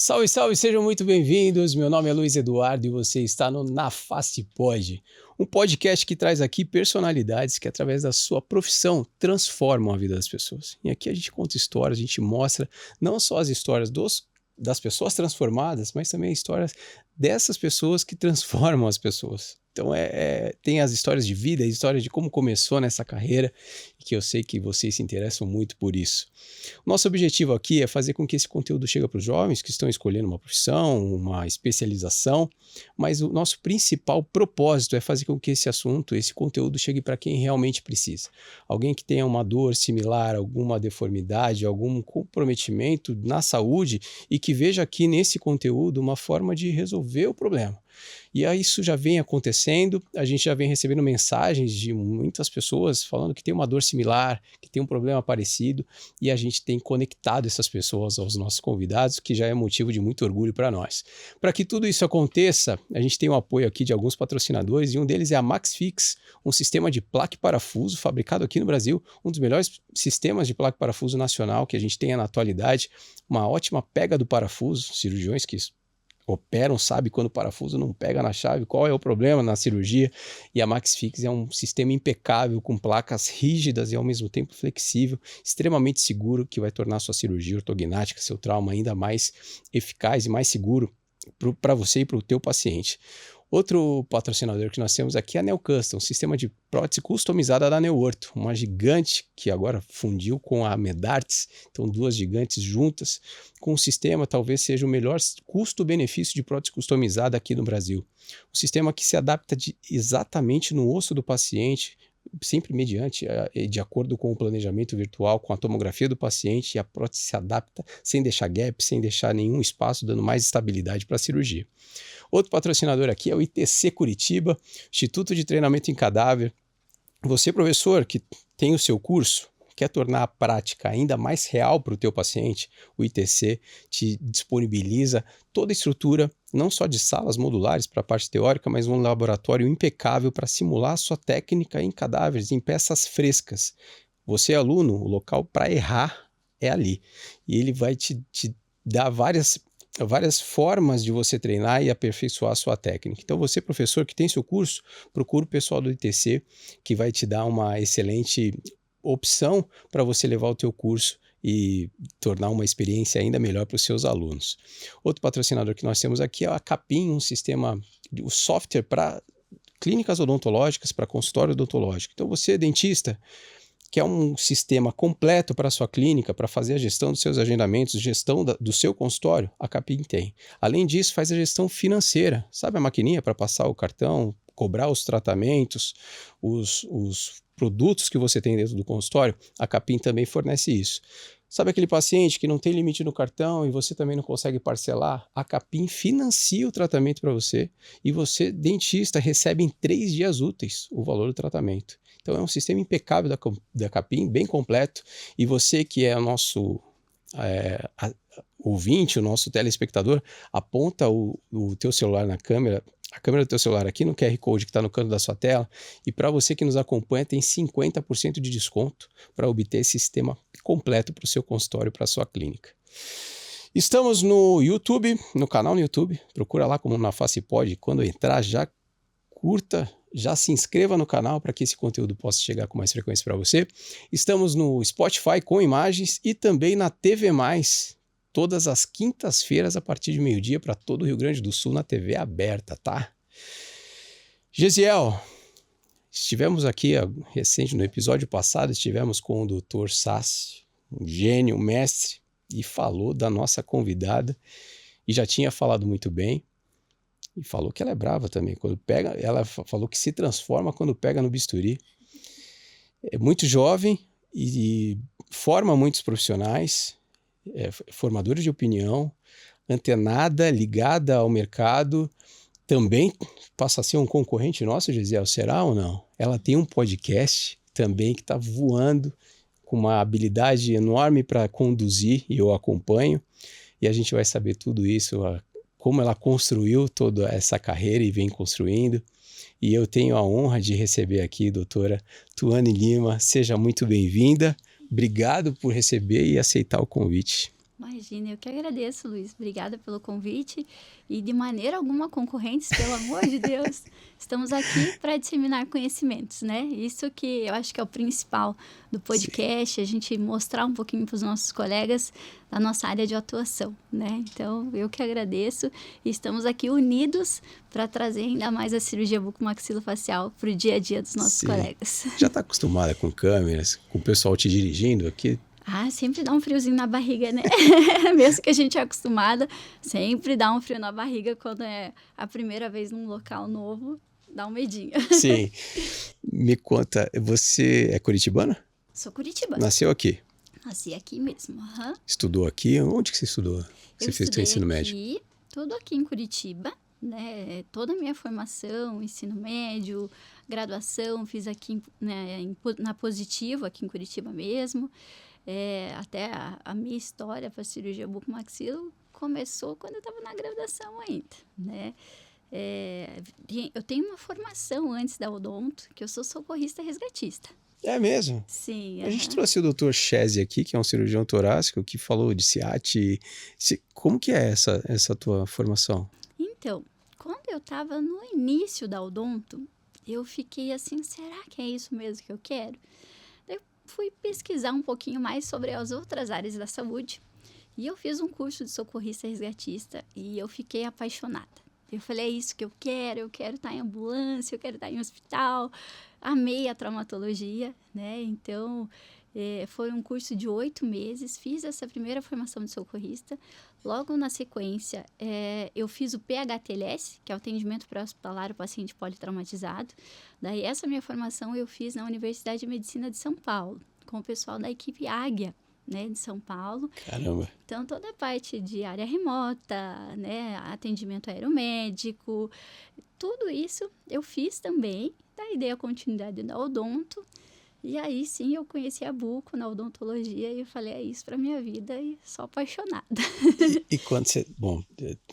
Salve, salve, sejam muito bem-vindos. Meu nome é Luiz Eduardo e você está no Na Face Pod, um podcast que traz aqui personalidades que, através da sua profissão, transformam a vida das pessoas. E aqui a gente conta histórias, a gente mostra não só as histórias das pessoas transformadas, mas também histórias dessas pessoas que transformam as pessoas. Então tem as histórias de vida, as histórias de como começou nessa carreira, e que eu sei que vocês se interessam muito por isso. Nosso objetivo aqui é fazer com que esse conteúdo chegue para os jovens que estão escolhendo uma profissão, uma especialização, mas o nosso principal propósito é fazer com que esse assunto, esse conteúdo chegue para quem realmente precisa. Alguém que tenha uma dor similar, alguma deformidade, algum comprometimento na saúde e que veja aqui nesse conteúdo uma forma de resolver o problema. E aí isso já vem acontecendo, a gente já vem recebendo mensagens de muitas pessoas falando que tem uma dor similar, que tem um problema parecido, e a gente tem conectado essas pessoas aos nossos convidados, que já é motivo de muito orgulho para nós. Para que tudo isso aconteça, a gente tem o apoio aqui de alguns patrocinadores, e um deles é a MaxFix, um sistema de placa e parafuso fabricado aqui no Brasil, um dos melhores sistemas de placa e parafuso nacional que a gente tem na atualidade, uma ótima pega do parafuso, cirurgiões que operam, sabe quando o parafuso não pega na chave, qual é o problema na cirurgia, e a MaxFix é um sistema impecável, com placas rígidas e ao mesmo tempo flexível, extremamente seguro, que vai tornar sua cirurgia ortognática, seu trauma ainda mais eficaz e mais seguro para você e para o teu paciente. Outro patrocinador que nós temos aqui é a Neo Custom, um sistema de prótese customizada da Neo Ortho, uma gigante que agora fundiu com a Medartis, então duas gigantes juntas, com um sistema talvez seja o melhor custo-benefício de prótese customizada aqui no Brasil. Um sistema que se adapta exatamente no osso do paciente, sempre mediante, de acordo com o planejamento virtual, com a tomografia do paciente, e a prótese se adapta sem deixar gap, sem deixar nenhum espaço, dando mais estabilidade para a cirurgia. Outro patrocinador aqui é o ITC Curitiba, Instituto de Treinamento em Cadáver. Você, professor, que tem o seu curso, quer tornar a prática ainda mais real para o teu paciente, o ITC te disponibiliza toda a estrutura, não só de salas modulares para a parte teórica, mas um laboratório impecável para simular a sua técnica em cadáveres, em peças frescas. Você, aluno, o local para errar é ali. E ele vai te dar várias formas de você treinar e aperfeiçoar a sua técnica. Então você, professor, que tem seu curso, procura o pessoal do ITC, que vai te dar uma excelente opção para você levar o teu curso e tornar uma experiência ainda melhor para os seus alunos. Outro patrocinador que nós temos aqui é a Capim, um sistema, o software para clínicas odontológicas, para consultório odontológico. Então você, dentista, que é um sistema completo para a sua clínica, para fazer a gestão dos seus agendamentos, gestão do seu consultório, a Capim tem. Além disso, faz a gestão financeira. Sabe a maquininha para passar o cartão, cobrar os tratamentos, os produtos que você tem dentro do consultório? A Capim também fornece isso. Sabe aquele paciente que não tem limite no cartão e você também não consegue parcelar? A Capim financia o tratamento para você e você, dentista, recebe em 3 dias úteis o valor do tratamento. Então é um sistema impecável da Capim, bem completo, e você que é o nosso ouvinte, o nosso telespectador, aponta o teu celular na câmera, a câmera do teu celular aqui no QR Code que está no canto da sua tela, e para você que nos acompanha tem 50% de desconto para obter esse sistema completo para o seu consultório, para a sua clínica. Estamos no YouTube, no canal no YouTube, procura lá como Na Face Pod, quando entrar já curta, já se inscreva no canal para que esse conteúdo possa chegar com mais frequência para você. Estamos no Spotify com imagens e também na TV+, todas as quintas-feiras a partir de meio-dia para todo o Rio Grande do Sul na TV aberta, tá? Gesiel, estivemos aqui recente, no episódio passado, estivemos com o Dr. Sassi, um gênio, um mestre, e falou da nossa convidada, e já tinha falado muito bem, e falou que ela é brava também, quando pega, ela falou que se transforma quando pega no bisturi. É muito jovem e forma muitos profissionais, formadora de opinião, antenada, ligada ao mercado, também passa a ser um concorrente nosso, Gesiel, será ou não? Ela tem um podcast também que está voando, com uma habilidade enorme para conduzir, e eu acompanho, e a gente vai saber tudo isso, como ela construiu toda essa carreira e vem construindo. E eu tenho a honra de receber aqui a doutora Tuane Lima. Seja muito bem-vinda. Obrigado por receber e aceitar o convite. Imagina, eu que agradeço, Luiz. Obrigada pelo convite e de maneira alguma concorrentes, pelo amor de Deus. Estamos aqui para disseminar conhecimentos, né? Isso que eu acho que é o principal do Sim. podcast, a gente mostrar um pouquinho para os nossos colegas da nossa área de atuação, né? Então, eu que agradeço e estamos aqui unidos para trazer ainda mais a cirurgia bucomaxilofacial para o dia a dia dos nossos Sim. colegas. Já está acostumada com câmeras, com o pessoal te dirigindo aqui? Ah, sempre dá um friozinho na barriga, né? Mesmo que a gente é acostumada, sempre dá um frio na barriga quando é a primeira vez num local novo, dá um medinho. Sim. Me conta, você é curitibana? Sou curitibana. Nasceu aqui? Nasci aqui mesmo. Uhum. Estudou aqui? Onde que você estudou? Você fez seu ensino médio? Tudo aqui em Curitiba, né? Toda a minha formação, ensino médio, graduação, fiz aqui, né, na Positivo, aqui em Curitiba mesmo. Até a minha história para a cirurgia bucomaxilo começou quando eu estava na graduação ainda, né? Eu tenho uma formação antes da odonto, que eu sou socorrista resgatista. É mesmo? Sim. A gente trouxe o Dr. Chese aqui, que é um cirurgião torácico, que falou de CIAT. Como que é essa tua formação? Então, quando eu estava no início da odonto, eu fiquei assim, será que é isso mesmo que eu quero? Eu fui pesquisar um pouquinho mais sobre as outras áreas da saúde e eu fiz um curso de socorrista resgatista e eu fiquei apaixonada. Eu falei, é isso que eu quero estar em ambulância, eu quero estar em hospital. Amei a traumatologia, né? Então, foi um curso de 8 meses, fiz essa primeira formação de socorrista. Logo na sequência, eu fiz o PHTLS, que é o atendimento pré-hospitalar ao paciente politraumatizado. Daí, essa minha formação eu fiz na Universidade de Medicina de São Paulo, com o pessoal da equipe Águia, né, de São Paulo. Caramba! Então, toda a parte de área remota, né, atendimento aeromédico, tudo isso eu fiz também. Daí dei a continuidade na odonto. E aí sim eu conheci a buco na odontologia e eu falei, é isso para minha vida e sou apaixonada. E quando você... Bom,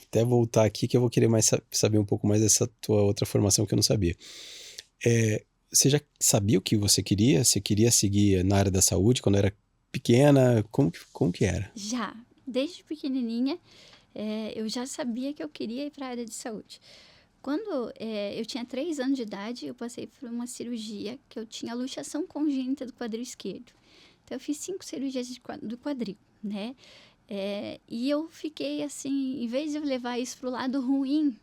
até voltar aqui que eu vou querer mais saber um pouco mais dessa tua outra formação que eu não sabia. Você já sabia o que você queria? Você queria seguir na área da saúde quando era pequena? Como que era? Já, desde pequenininha, eu já sabia que eu queria ir para a área de saúde. Quando eu tinha 3 anos de idade, eu passei por uma cirurgia que eu tinha luxação congênita do quadril esquerdo. Então, eu fiz 5 cirurgias do quadril, né? E eu fiquei assim, em vez de eu levar isso para o lado ruim,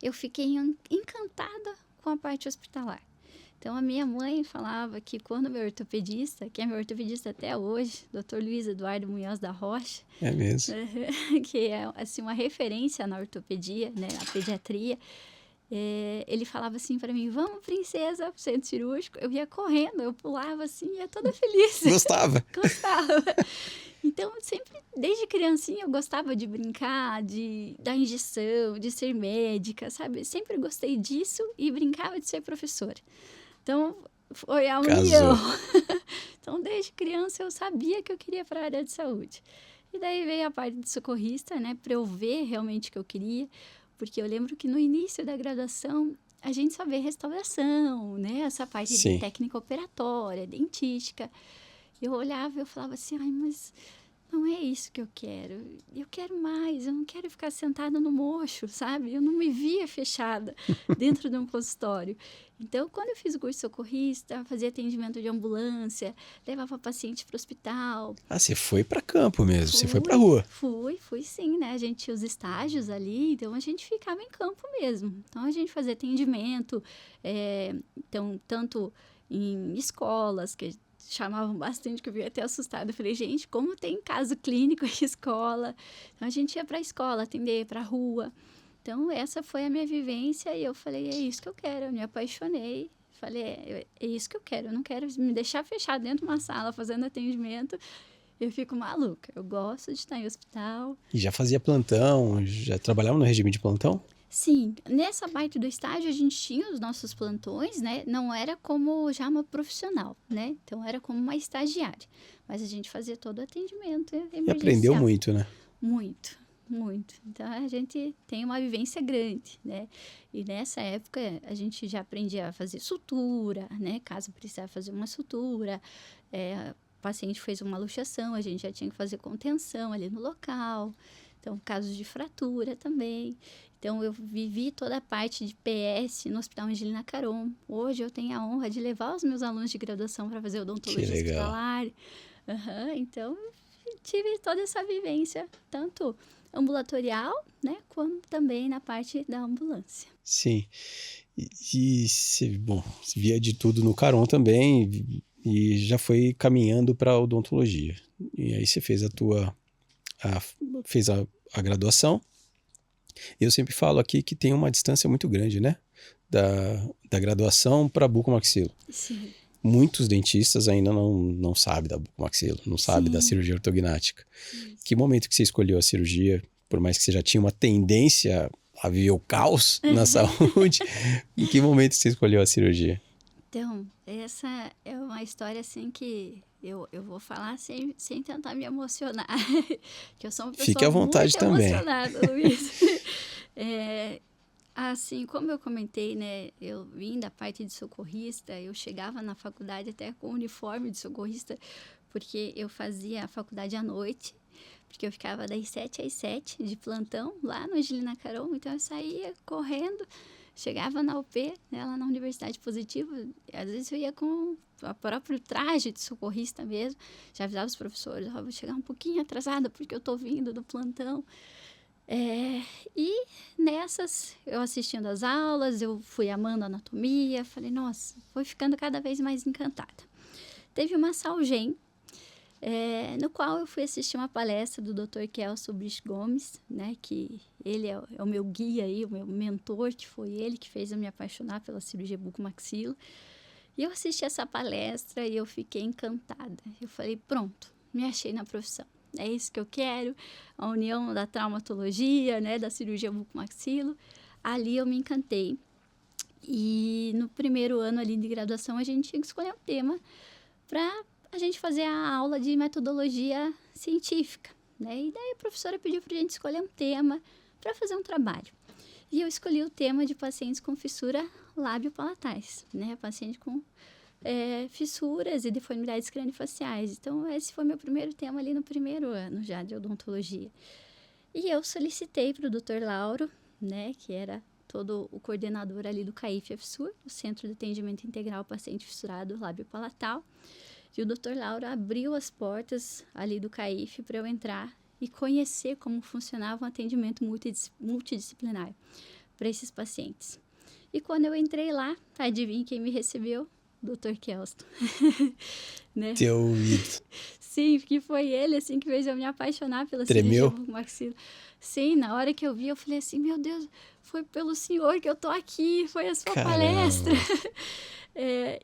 eu fiquei encantada com a parte hospitalar. Então, a minha mãe falava que quando meu ortopedista, que é meu ortopedista até hoje, Dr. Luiz Eduardo Munhoz da Rocha, É mesmo? que é assim, uma referência na ortopedia, né, na pediatria, ele falava assim para mim, vamos, princesa, pro centro cirúrgico. Eu ia correndo, eu pulava assim, ia toda feliz. Gostava? Gostava. Então, sempre, desde criancinha, eu gostava de brincar, de dar injeção, de ser médica, sabe? Sempre gostei disso e brincava de ser professora. Então, foi a união. Então, desde criança, eu sabia que eu queria ir para a área de saúde. E daí veio a parte de socorrista, né? Para eu ver realmente o que eu queria. Porque eu lembro que no início da graduação, a gente só vê restauração, né? Essa parte de técnica operatória, dentística. Eu olhava e eu falava assim, ai, mas não é isso que eu quero mais, eu não quero ficar sentada no mocho, sabe? Eu não me via fechada dentro de um consultório. Então, quando eu fiz o curso de socorrista, fazia atendimento de ambulância, levava paciente para o hospital. Ah, você foi para campo mesmo, você foi para rua. Fui sim, né? A gente tinha os estágios ali, então a gente ficava em campo mesmo. Então, a gente fazia atendimento, então, tanto em escolas, que chamavam bastante, que eu fiquei até assustada. Eu falei, gente, como tem caso clínico em escola? Então, a gente ia para a escola atender, para a rua. Então, essa foi a minha vivência e eu falei, é isso que eu quero. Eu me apaixonei. Falei, é isso que eu quero. Eu não quero me deixar fechar dentro de uma sala fazendo atendimento. Eu fico maluca. Eu gosto de estar em hospital. E já fazia plantão? Já trabalhava no regime de plantão? Sim, nessa parte do estágio a gente tinha os nossos plantões, né? Não era como já uma profissional, né? Então era como uma estagiária. Mas a gente fazia todo o atendimento emergencial. E aprendeu muito, né? Muito, muito. Então a gente tem uma vivência grande, né? E nessa época a gente já aprendia a fazer sutura, né? Caso precisasse fazer uma sutura, paciente fez uma luxação, a gente já tinha que fazer contenção ali no local. Então, casos de fratura também. Então, eu vivi toda a parte de PS no Hospital Angelina Caron. Hoje, eu tenho a honra de levar os meus alunos de graduação para fazer odontologia hospitalar. Então, eu tive toda essa vivência, tanto ambulatorial, né, como também na parte da ambulância. Sim. E você via de tudo no Caron também e já foi caminhando para a odontologia. E aí você fez fez a graduação. Eu sempre falo aqui que tem uma distância muito grande, né? Da graduação para bucomaxilo. Sim. Muitos dentistas ainda não sabem da bucomaxilo, não sabem da cirurgia ortognática. Isso. Que momento que você escolheu a cirurgia, por mais que você já tinha uma tendência a viver o caos na saúde, em que momento você escolheu a cirurgia? Então, essa é uma história assim que eu vou falar sem tentar me emocionar, que eu sou uma pessoa Fique à vontade muito também. emocionada, Luiz. Assim, como eu comentei, né, eu vim da parte de socorrista, eu chegava na faculdade até com uniforme de socorrista, porque eu fazia a faculdade à noite, porque eu ficava das 7 às 7 de plantão lá no Angelina Caron, então eu saía correndo, chegava na UP, né, lá na Universidade Positiva, às vezes eu ia com o próprio traje de socorrista mesmo, já avisava os professores, vou chegar um pouquinho atrasada porque eu tô vindo do plantão. E nessas, eu assistindo às aulas, eu fui amando a anatomia, falei, nossa, fui ficando cada vez mais encantada. Teve uma Salgem, no qual eu fui assistir uma palestra do Dr. Kelso Brich Gomes, né, que ele é o meu guia aí, o meu mentor, que foi ele que fez eu me apaixonar pela cirurgia bucomaxilo. E eu assisti essa palestra e eu fiquei encantada. Eu falei, pronto, me achei na profissão. É isso que eu quero, a união da traumatologia, né, da cirurgia bucomaxilo. Ali eu me encantei. E no primeiro ano ali de graduação, a gente tinha que escolher um tema para a gente fazer a aula de metodologia científica, né? E daí a professora pediu para a gente escolher um tema para fazer um trabalho. E eu escolhi o tema de pacientes com fissura lábio-palatais, né? Paciente com fissuras e deformidades craniofaciais. Então, esse foi meu primeiro tema ali no primeiro ano já de odontologia. E eu solicitei para o Dr. Lauro, né, que era todo o coordenador ali do CAIF-FSUR, o Centro de Atendimento Integral Paciente Fissurado Lábio-Palatal, e o Dr. Lauro abriu as portas ali do CAIF para eu entrar e conhecer como funcionava um atendimento multidisciplinar para esses pacientes. E quando eu entrei lá, adivinha quem me recebeu? Dr. Kelso. Né? Teu ídolo. Sim, porque foi ele assim que fez eu me apaixonar pela Tremeu? cirurgia bucomaxilo. Sim, na hora que eu vi, eu falei assim, meu Deus, foi pelo senhor que eu tô aqui, foi a sua palestra.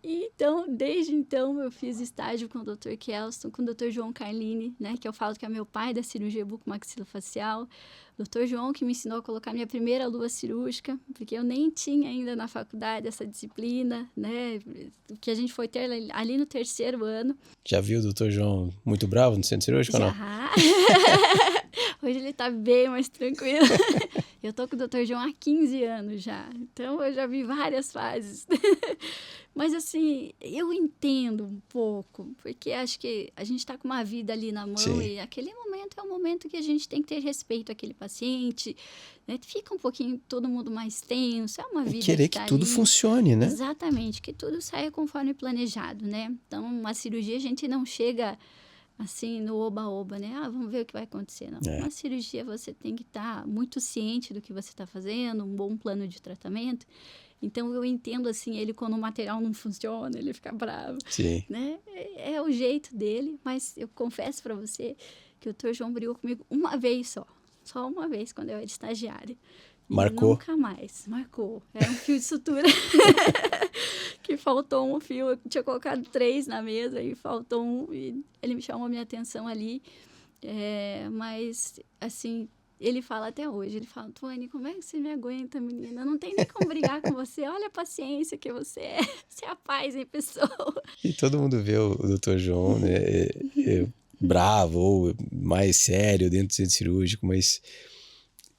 Então, desde então, eu fiz estágio com o Dr. Kelso, com o Dr. João Carlini, né, que eu falo que é meu pai da cirurgia bucomaxilofacial. Dr. João, que me ensinou a colocar minha primeira luva cirúrgica, porque eu nem tinha ainda na faculdade essa disciplina, né, que a gente foi ter ali no terceiro ano. Já viu o Dr. João muito bravo no centro cirúrgico ou não? Já! Hoje ele tá bem mais tranquilo. Eu tô com o Dr. João há 15 anos já, então eu já vi várias fases. Mas assim, eu entendo um pouco, porque acho que a gente está com uma vida ali na mão. Sim. E aquele momento é um momento que a gente tem que ter respeito àquele paciente, né? Fica um pouquinho todo mundo mais tenso, é uma vida e querer que tudo funcione, né? Exatamente, que tudo saia conforme planejado, né? Então, a cirurgia a gente não chega assim no oba-oba, né? Vamos ver o que vai acontecer. Não. Uma cirurgia você tem que estar muito ciente do que você está fazendo, um bom plano de tratamento. Então, eu entendo, assim, ele quando o material não funciona, ele fica bravo. Sim. Né? É o jeito dele, mas eu confesso para você que o Dr. João brigou comigo uma vez só. Só uma vez, quando eu era estagiária. E marcou? Nunca mais. Marcou. Era um fio de sutura. Que faltou um fio. Eu tinha colocado 3 na mesa e faltou um. E ele me chamou a minha atenção ali. Mas, assim... Ele fala até hoje, ele fala, Tuane, como é que você me aguenta, menina? Não tem nem como brigar com você, olha a paciência que você é. Você é a paz em pessoa. E todo mundo vê o Dr. João, né, bravo ou mais sério dentro do centro cirúrgico, mas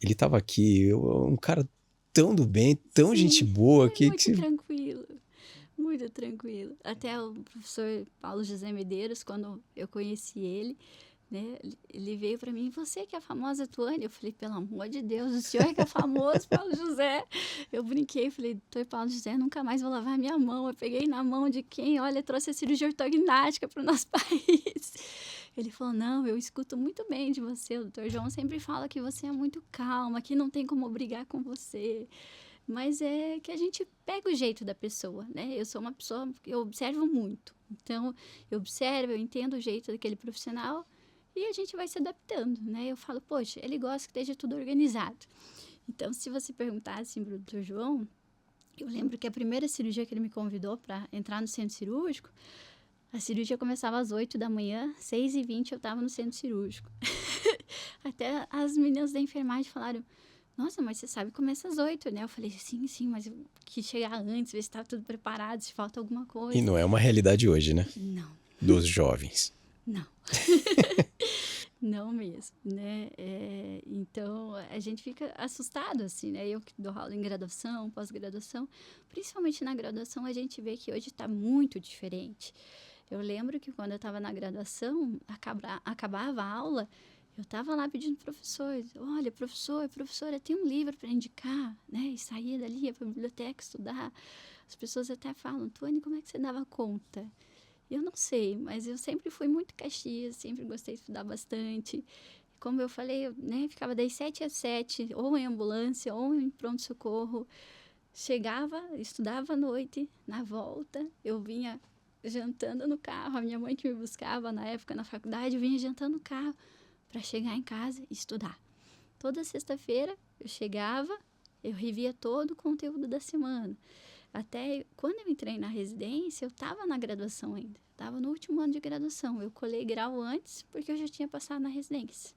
ele estava aqui, um cara tão do bem, tão gente boa. Muito tranquilo. Muito tranquilo. Até o professor Paulo José Medeiros, quando eu conheci ele, né, ele veio para mim, você que é a famosa Tuane? Eu falei, pelo amor de Deus, o senhor é que é famoso, Paulo José. Eu brinquei, falei, doutor Paulo José, nunca mais vou lavar minha mão. Eu peguei na mão de quem, olha, trouxe a cirurgia ortognática para o nosso país. Ele falou, não, eu escuto muito bem de você, o doutor João sempre fala que você é muito calma, que não tem como brigar com você. Mas é que a gente pega o jeito da pessoa, né? Eu sou uma pessoa que eu observo muito. Então, eu observo, eu entendo o jeito daquele profissional e a gente vai se adaptando, né? Eu falo, poxa, ele gosta que esteja tudo organizado. Então, se você perguntar assim para o Dr. João, eu lembro que a primeira cirurgia que ele me convidou para entrar no centro cirúrgico, a cirurgia começava às 8 da manhã, 6h20 eu estava no centro cirúrgico. Até as meninas da enfermagem falaram, nossa, mas você sabe que começa às 8, né? Eu falei, sim, mas eu quis chegar antes, ver se está tudo preparado, se falta alguma coisa. E não é uma realidade hoje, né? Não. Dos jovens. Não. Não mesmo, né? Então, a gente fica assustado, assim, né? Eu que dou aula em graduação, pós-graduação, principalmente na graduação, a gente vê que hoje está muito diferente. Eu lembro que quando eu estava na graduação, acabava a aula, eu estava lá pedindo pro professor, olha, professora, tem um livro para indicar, né? E saía dali, ia para a biblioteca estudar. As pessoas até falam, Tuane, como é que você dava conta? Eu não sei, mas eu sempre fui muito caxias, sempre gostei de estudar bastante. Como eu falei, eu, né, ficava das 7 às 7, ou em ambulância, ou em pronto-socorro. Chegava, estudava à noite, na volta, eu vinha jantando no carro. A minha mãe que me buscava na época na faculdade, eu vinha jantando no carro para chegar em casa e estudar. Toda sexta-feira eu chegava, eu revia todo o conteúdo da semana. Até quando eu entrei na residência, eu estava na graduação ainda. Estava no último ano de graduação. Eu colei grau antes, porque eu já tinha passado na residência.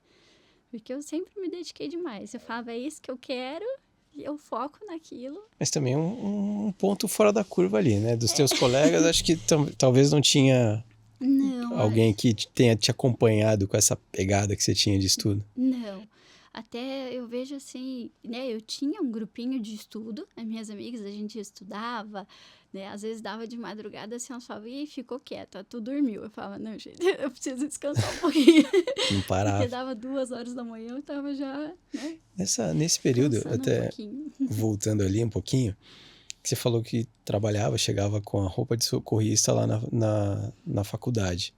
Porque eu sempre me dediquei demais. Eu falava, é isso que eu quero, e eu foco naquilo. Mas também é um ponto fora da curva ali, né? Dos teus colegas, acho que talvez não tinha alguém que tenha te acompanhado com essa pegada que você tinha de estudo. Não. Até eu vejo assim, né? Eu tinha um grupinho de estudo, as minhas amigas, a gente estudava, né? Às vezes dava de madrugada, assim, elas falavam, ih, ficou quieto, tu dormiu. Eu falava, não, gente, eu preciso descansar um pouquinho. Não parava. Porque dava 2 horas da manhã, eu tava já, né? Nesse período, até um voltando ali um pouquinho, que você falou que trabalhava, chegava com a roupa de socorrista lá na faculdade.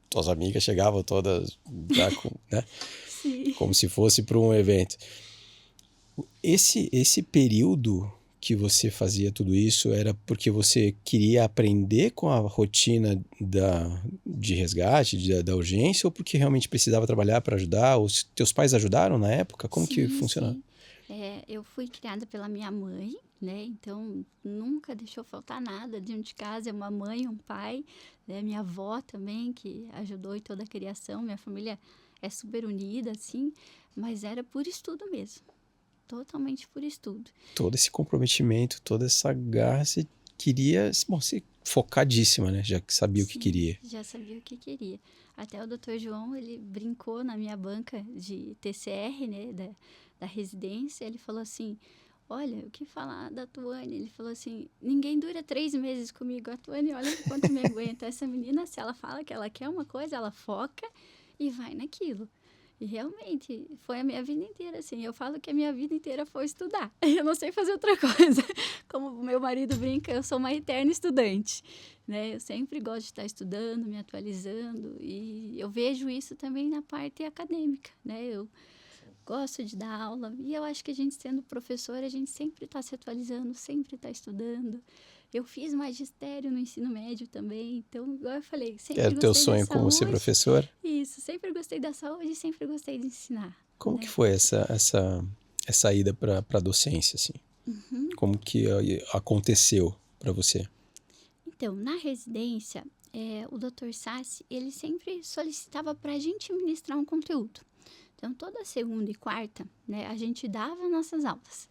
Tuas amigas chegavam todas já com, né? Sim. Como se fosse para um evento. Esse período que você fazia tudo isso era porque você queria aprender com a rotina de resgate, da urgência, ou porque realmente precisava trabalhar para ajudar? Os teus pais ajudaram na época? Como que funcionava? Eu fui criada pela minha mãe, né? Então, nunca deixou faltar nada dentro de casa. É uma mãe, um pai, né? Minha avó também, que ajudou em toda a criação. Minha família é super unida, assim, mas era por estudo mesmo. Totalmente por estudo. Todo esse comprometimento, toda essa garra, você queria... Bom, você focadíssima, né? Já que sabia o que queria. Já sabia o que queria. Até o Dr. João, ele brincou na minha banca de TCR, né? Da residência. Ele falou assim, olha, o que falar da Tuane? Ele falou assim, ninguém dura 3 meses comigo. A Tuane, olha quanto me aguenta. Essa menina, se ela fala que ela quer uma coisa, ela foca e vai naquilo. E realmente, foi a minha vida inteira, assim. Eu falo que a minha vida inteira foi estudar. Eu não sei fazer outra coisa. Como o meu marido brinca, eu sou uma eterna estudante, né? Eu sempre gosto de estar estudando, me atualizando. E eu vejo isso também na parte acadêmica, né? Eu gosto de dar aula. E eu acho que a gente, sendo professora, a gente sempre está se atualizando, sempre está estudando. Eu fiz magistério no ensino médio também, então, igual eu falei, sempre Era gostei teu sonho da como saúde. ser professor? Isso, sempre gostei da saúde e sempre gostei de ensinar. Como que foi essa ida para a docência, assim? Uhum. Como que aconteceu para você? Então, na residência, o Dr. Sassi, ele sempre solicitava para a gente ministrar um conteúdo. Então, toda segunda e quarta, né, a gente dava nossas aulas.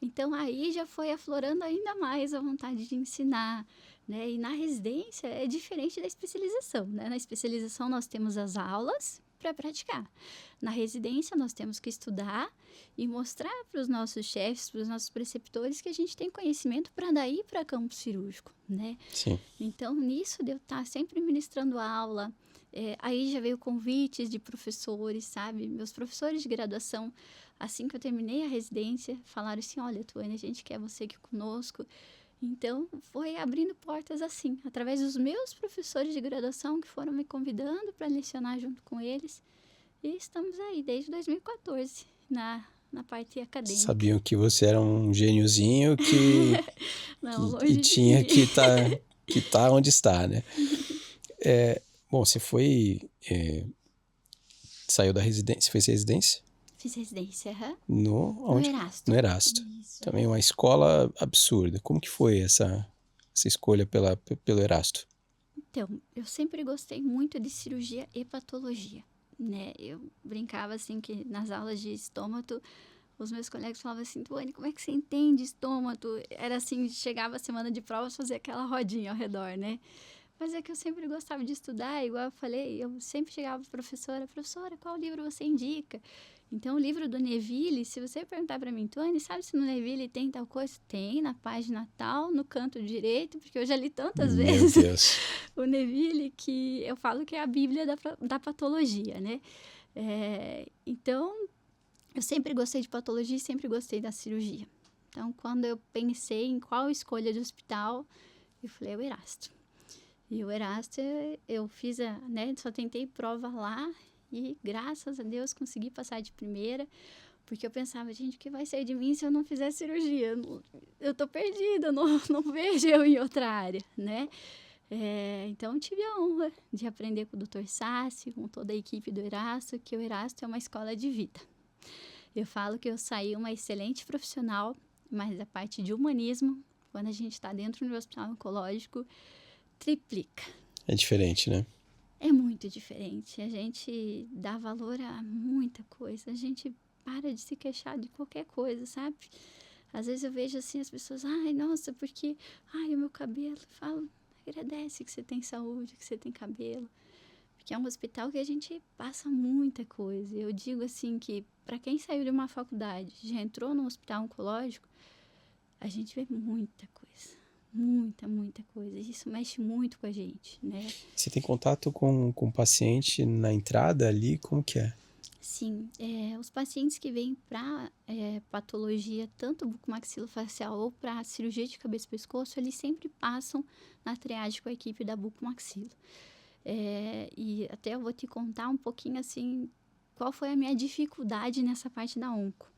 Então, aí já foi aflorando ainda mais a vontade de ensinar, né? E na residência é diferente da especialização, né? Na especialização nós temos as aulas para praticar. Na residência, nós temos que estudar e mostrar para os nossos chefes, para os nossos preceptores, que a gente tem conhecimento para daí para campo cirúrgico, né? Sim. Então, nisso de eu estar sempre ministrando aula, aí já veio convites de professores, sabe? Meus professores de graduação, assim que eu terminei a residência, falaram assim, olha, Tuane, a gente quer você aqui conosco. Então, foi abrindo portas assim, através dos meus professores de graduação que foram me convidando para lecionar junto com eles. E estamos aí desde 2014, na parte acadêmica. Sabiam que você era um gêniozinho Não, e longe de tinha mim. que tá onde está, né? Bom, você saiu da residência, você fez residência? Fiz residência, No no Erasto. No Erasto. Isso. Também uma escola absurda. Como que foi essa escolha pelo Erasto? Então, eu sempre gostei muito de cirurgia e patologia, né? Eu brincava assim que nas aulas de estômato, os meus colegas falavam assim, Tuane, como é que você entende estômato? Era assim, chegava a semana de provas, fazia aquela rodinha ao redor, né? Mas é que eu sempre gostava de estudar, igual eu falei, eu sempre chegava para a professora, qual livro você indica? Então, o livro do Neville, se você perguntar para mim, Tuane, sabe se no Neville tem tal coisa? Tem, na página tal, no canto direito, porque eu já li tantas vezes Meu Deus. o Neville, que eu falo que é a Bíblia da patologia, né? Então, eu sempre gostei de patologia e sempre gostei da cirurgia. Então, quando eu pensei em qual escolha de hospital, eu falei, o Erasto. E o Erasto, eu fiz, só tentei prova lá e, graças a Deus, consegui passar de primeira, porque eu pensava, gente, o que vai ser de mim se eu não fizer cirurgia? Eu tô perdida, não vejo eu em outra área, né? Então, tive a honra de aprender com o Dr. Sassi, com toda a equipe do Erasto, que o Erasto é uma escola de vida. Eu falo que eu saí uma excelente profissional, mas a parte de humanismo, quando a gente está dentro do hospital oncológico, triplica. É diferente, né? É muito diferente. A gente dá valor a muita coisa. A gente para de se queixar de qualquer coisa, sabe? Às vezes eu vejo assim as pessoas, ai, nossa, porque, ai, o meu cabelo. Eu falo, agradece que você tem saúde, que você tem cabelo. Porque é um hospital que a gente passa muita coisa. Eu digo assim que para quem saiu de uma faculdade, já entrou no hospital oncológico, a gente vê muita coisa. Muita coisa. Isso mexe muito com a gente, né? Você tem contato com o paciente na entrada ali? Como que é? Sim, os pacientes que vêm para patologia, tanto bucomaxilofacial ou para cirurgia de cabeça e pescoço, eles sempre passam na triagem com a equipe da bucomaxilo. E até eu vou te contar um pouquinho assim, qual foi a minha dificuldade nessa parte da onco.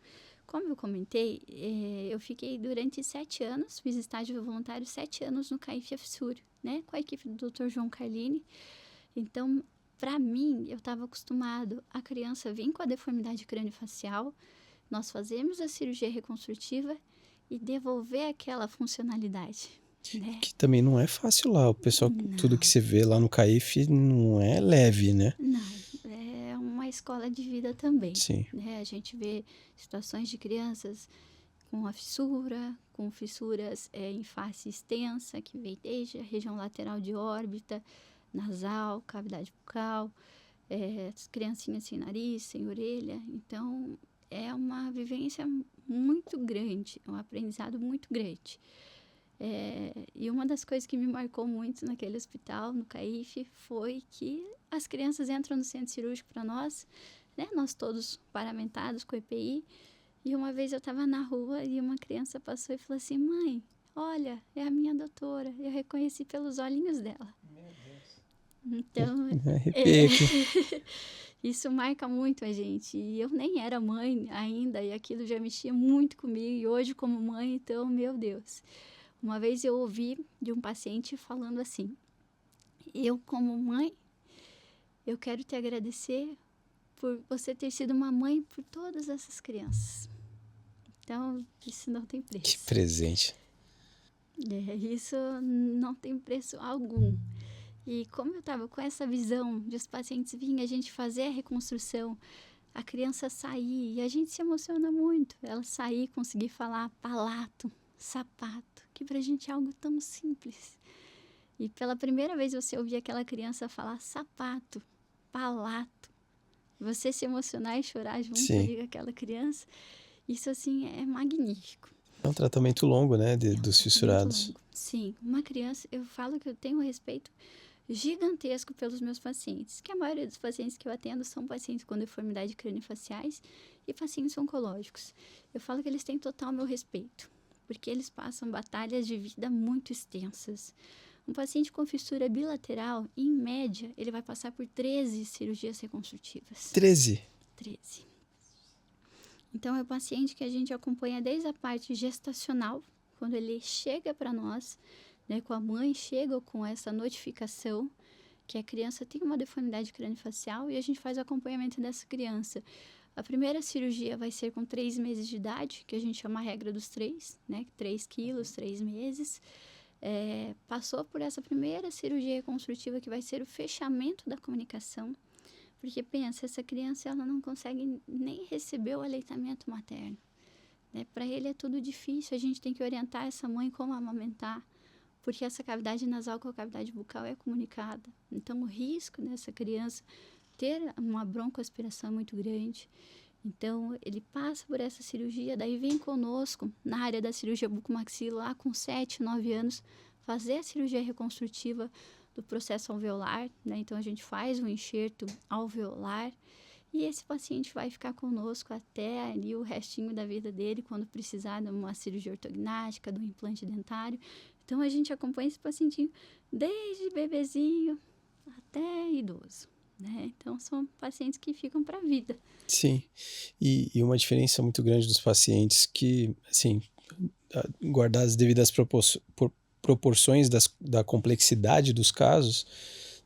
Como eu comentei, eu fiquei durante 7 anos, fiz estágio voluntário 7 anos no CAIF Afsúrio, né, com a equipe do Dr. João Carlini. Então, para mim, eu estava acostumado a criança vir com a deformidade crâniofacial, nós fazemos a cirurgia reconstrutiva e devolver aquela funcionalidade, né? Que também não é fácil lá. O pessoal, Não. tudo que você vê lá no CAIF não é leve, né? Não, é uma escola de vida também. Sim. Né? A gente vê situações de crianças com a fissura, com fissuras em face extensa, que vem desde a região lateral de órbita, nasal, cavidade bucal, criancinhas sem nariz, sem orelha. Então, é uma vivência muito grande, um aprendizado muito grande. E uma das coisas que me marcou muito naquele hospital, no CAIF, foi que as crianças entram no centro cirúrgico para nós, né? Nós todos paramentados com EPI, e uma vez eu estava na rua e uma criança passou e falou assim, mãe, olha, é a minha doutora, eu reconheci pelos olhinhos dela. Meu Deus. Então, Arrepiei aqui. isso marca muito a gente. E eu nem era mãe ainda, e aquilo já mexia muito comigo, e hoje como mãe, então, meu Deus. Uma vez eu ouvi de um paciente falando assim, eu como mãe, eu quero te agradecer por você ter sido uma mãe por todas essas crianças. Então, isso não tem preço. Que presente. Isso não tem preço algum. E como eu estava com essa visão de os pacientes virem, a gente fazer a reconstrução, a criança sair, e a gente se emociona muito. Ela sair, conseguir falar palato, sapato, que pra gente é algo tão simples. E pela primeira vez você ouvir aquela criança falar sapato, palato, Você se emocionar e chorar junto Sim. ali com aquela criança, isso assim é magnífico. É um tratamento longo, né, É um dos tratamento fissurados. longo. Sim, uma criança, eu falo que eu tenho um respeito gigantesco pelos meus pacientes, que a maioria dos pacientes que eu atendo são pacientes com deformidade craniofaciais e pacientes oncológicos. Eu falo que eles têm total meu respeito, porque eles passam batalhas de vida muito extensas. Um paciente com fissura bilateral, em média, ele vai passar por 13 cirurgias reconstrutivas. 13. 13. Então, é um paciente que a gente acompanha desde a parte gestacional, quando ele chega para nós, né, com a mãe, chega com essa notificação que a criança tem uma deformidade craniofacial e a gente faz o acompanhamento dessa criança. A primeira cirurgia vai ser com 3 meses de idade, que a gente chama a regra dos 3, né, 3 quilos, 3 meses. Passou por essa primeira cirurgia reconstrutiva, que vai ser o fechamento da comunicação. Porque pensa, essa criança ela não consegue nem receber o aleitamento materno. Né? Para ele é tudo difícil, a gente tem que orientar essa mãe como amamentar, porque essa cavidade nasal com a cavidade bucal é comunicada. Então, o risco dessa criança ter uma broncoaspiração é muito grande. Então, ele passa por essa cirurgia, daí vem conosco na área da cirurgia bucomaxilar, com 7, 9 anos, fazer a cirurgia reconstrutiva do processo alveolar, né? Então, a gente faz um enxerto alveolar e esse paciente vai ficar conosco até ali o restinho da vida dele, quando precisar de uma cirurgia ortognática, de um implante dentário. Então, a gente acompanha esse pacientinho desde bebezinho até idoso, né? Então, são pacientes que ficam para a vida. Sim. E uma diferença muito grande dos pacientes que, assim, guardar as devidas proporções da complexidade dos casos,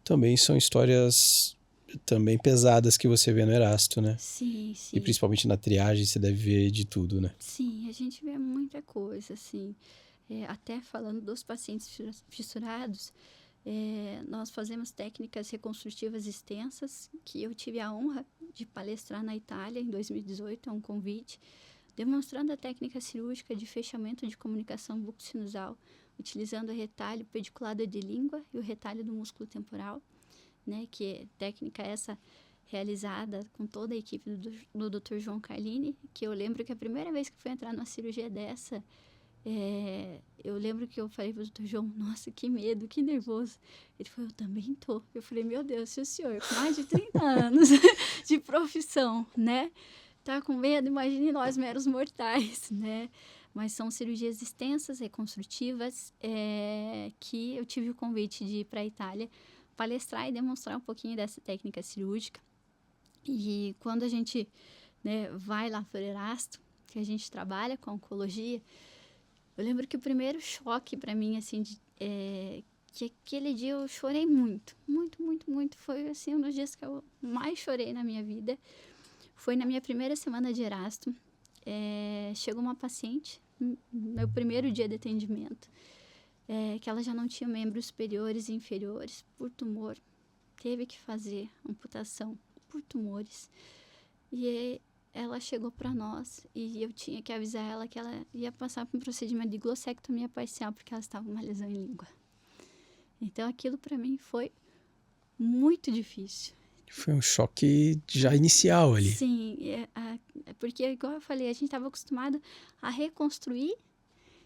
também são histórias também pesadas que você vê no Erasto, né? Sim, sim. E principalmente na triagem você deve ver de tudo, né? Sim, a gente vê muita coisa, assim. Até falando dos pacientes fissurados, nós fazemos técnicas reconstrutivas extensas, que eu tive a honra de palestrar na Itália em 2018, é um convite, demonstrando a técnica cirúrgica de fechamento de comunicação bucosinusal, utilizando o retalho pediculado de língua e o retalho do músculo temporal, né, que é técnica essa realizada com toda a equipe do Dr. João Carlini, que eu lembro que a primeira vez que fui entrar numa cirurgia dessa, eu lembro que eu falei para o Dr. João, nossa, que medo, que nervoso. Ele falou, eu também tô. Eu falei, meu Deus, se o senhor, com mais de 30 anos de profissão, né, tá com medo, imagine nós, meros mortais, né? Mas são cirurgias extensas, reconstrutivas, que eu tive o convite de ir para a Itália palestrar e demonstrar um pouquinho dessa técnica cirúrgica. E quando a gente, né, vai lá para o Erasto, que a gente trabalha com oncologia, eu lembro que o primeiro choque para mim, assim, que aquele dia eu chorei muito, muito, muito, muito. Foi, assim, um dos dias que eu mais chorei na minha vida. Foi na minha primeira semana de Erasto. Chegou uma paciente, no meu primeiro dia de atendimento, que ela já não tinha membros superiores e inferiores por tumor. Teve que fazer amputação por tumores. E ela chegou para nós e eu tinha que avisar ela que ela ia passar por um procedimento de glossectomia parcial porque ela estava com uma lesão em língua. Então, aquilo para mim foi muito difícil. Foi um choque já inicial ali. Sim, porque, igual eu falei, a gente estava acostumado a reconstruir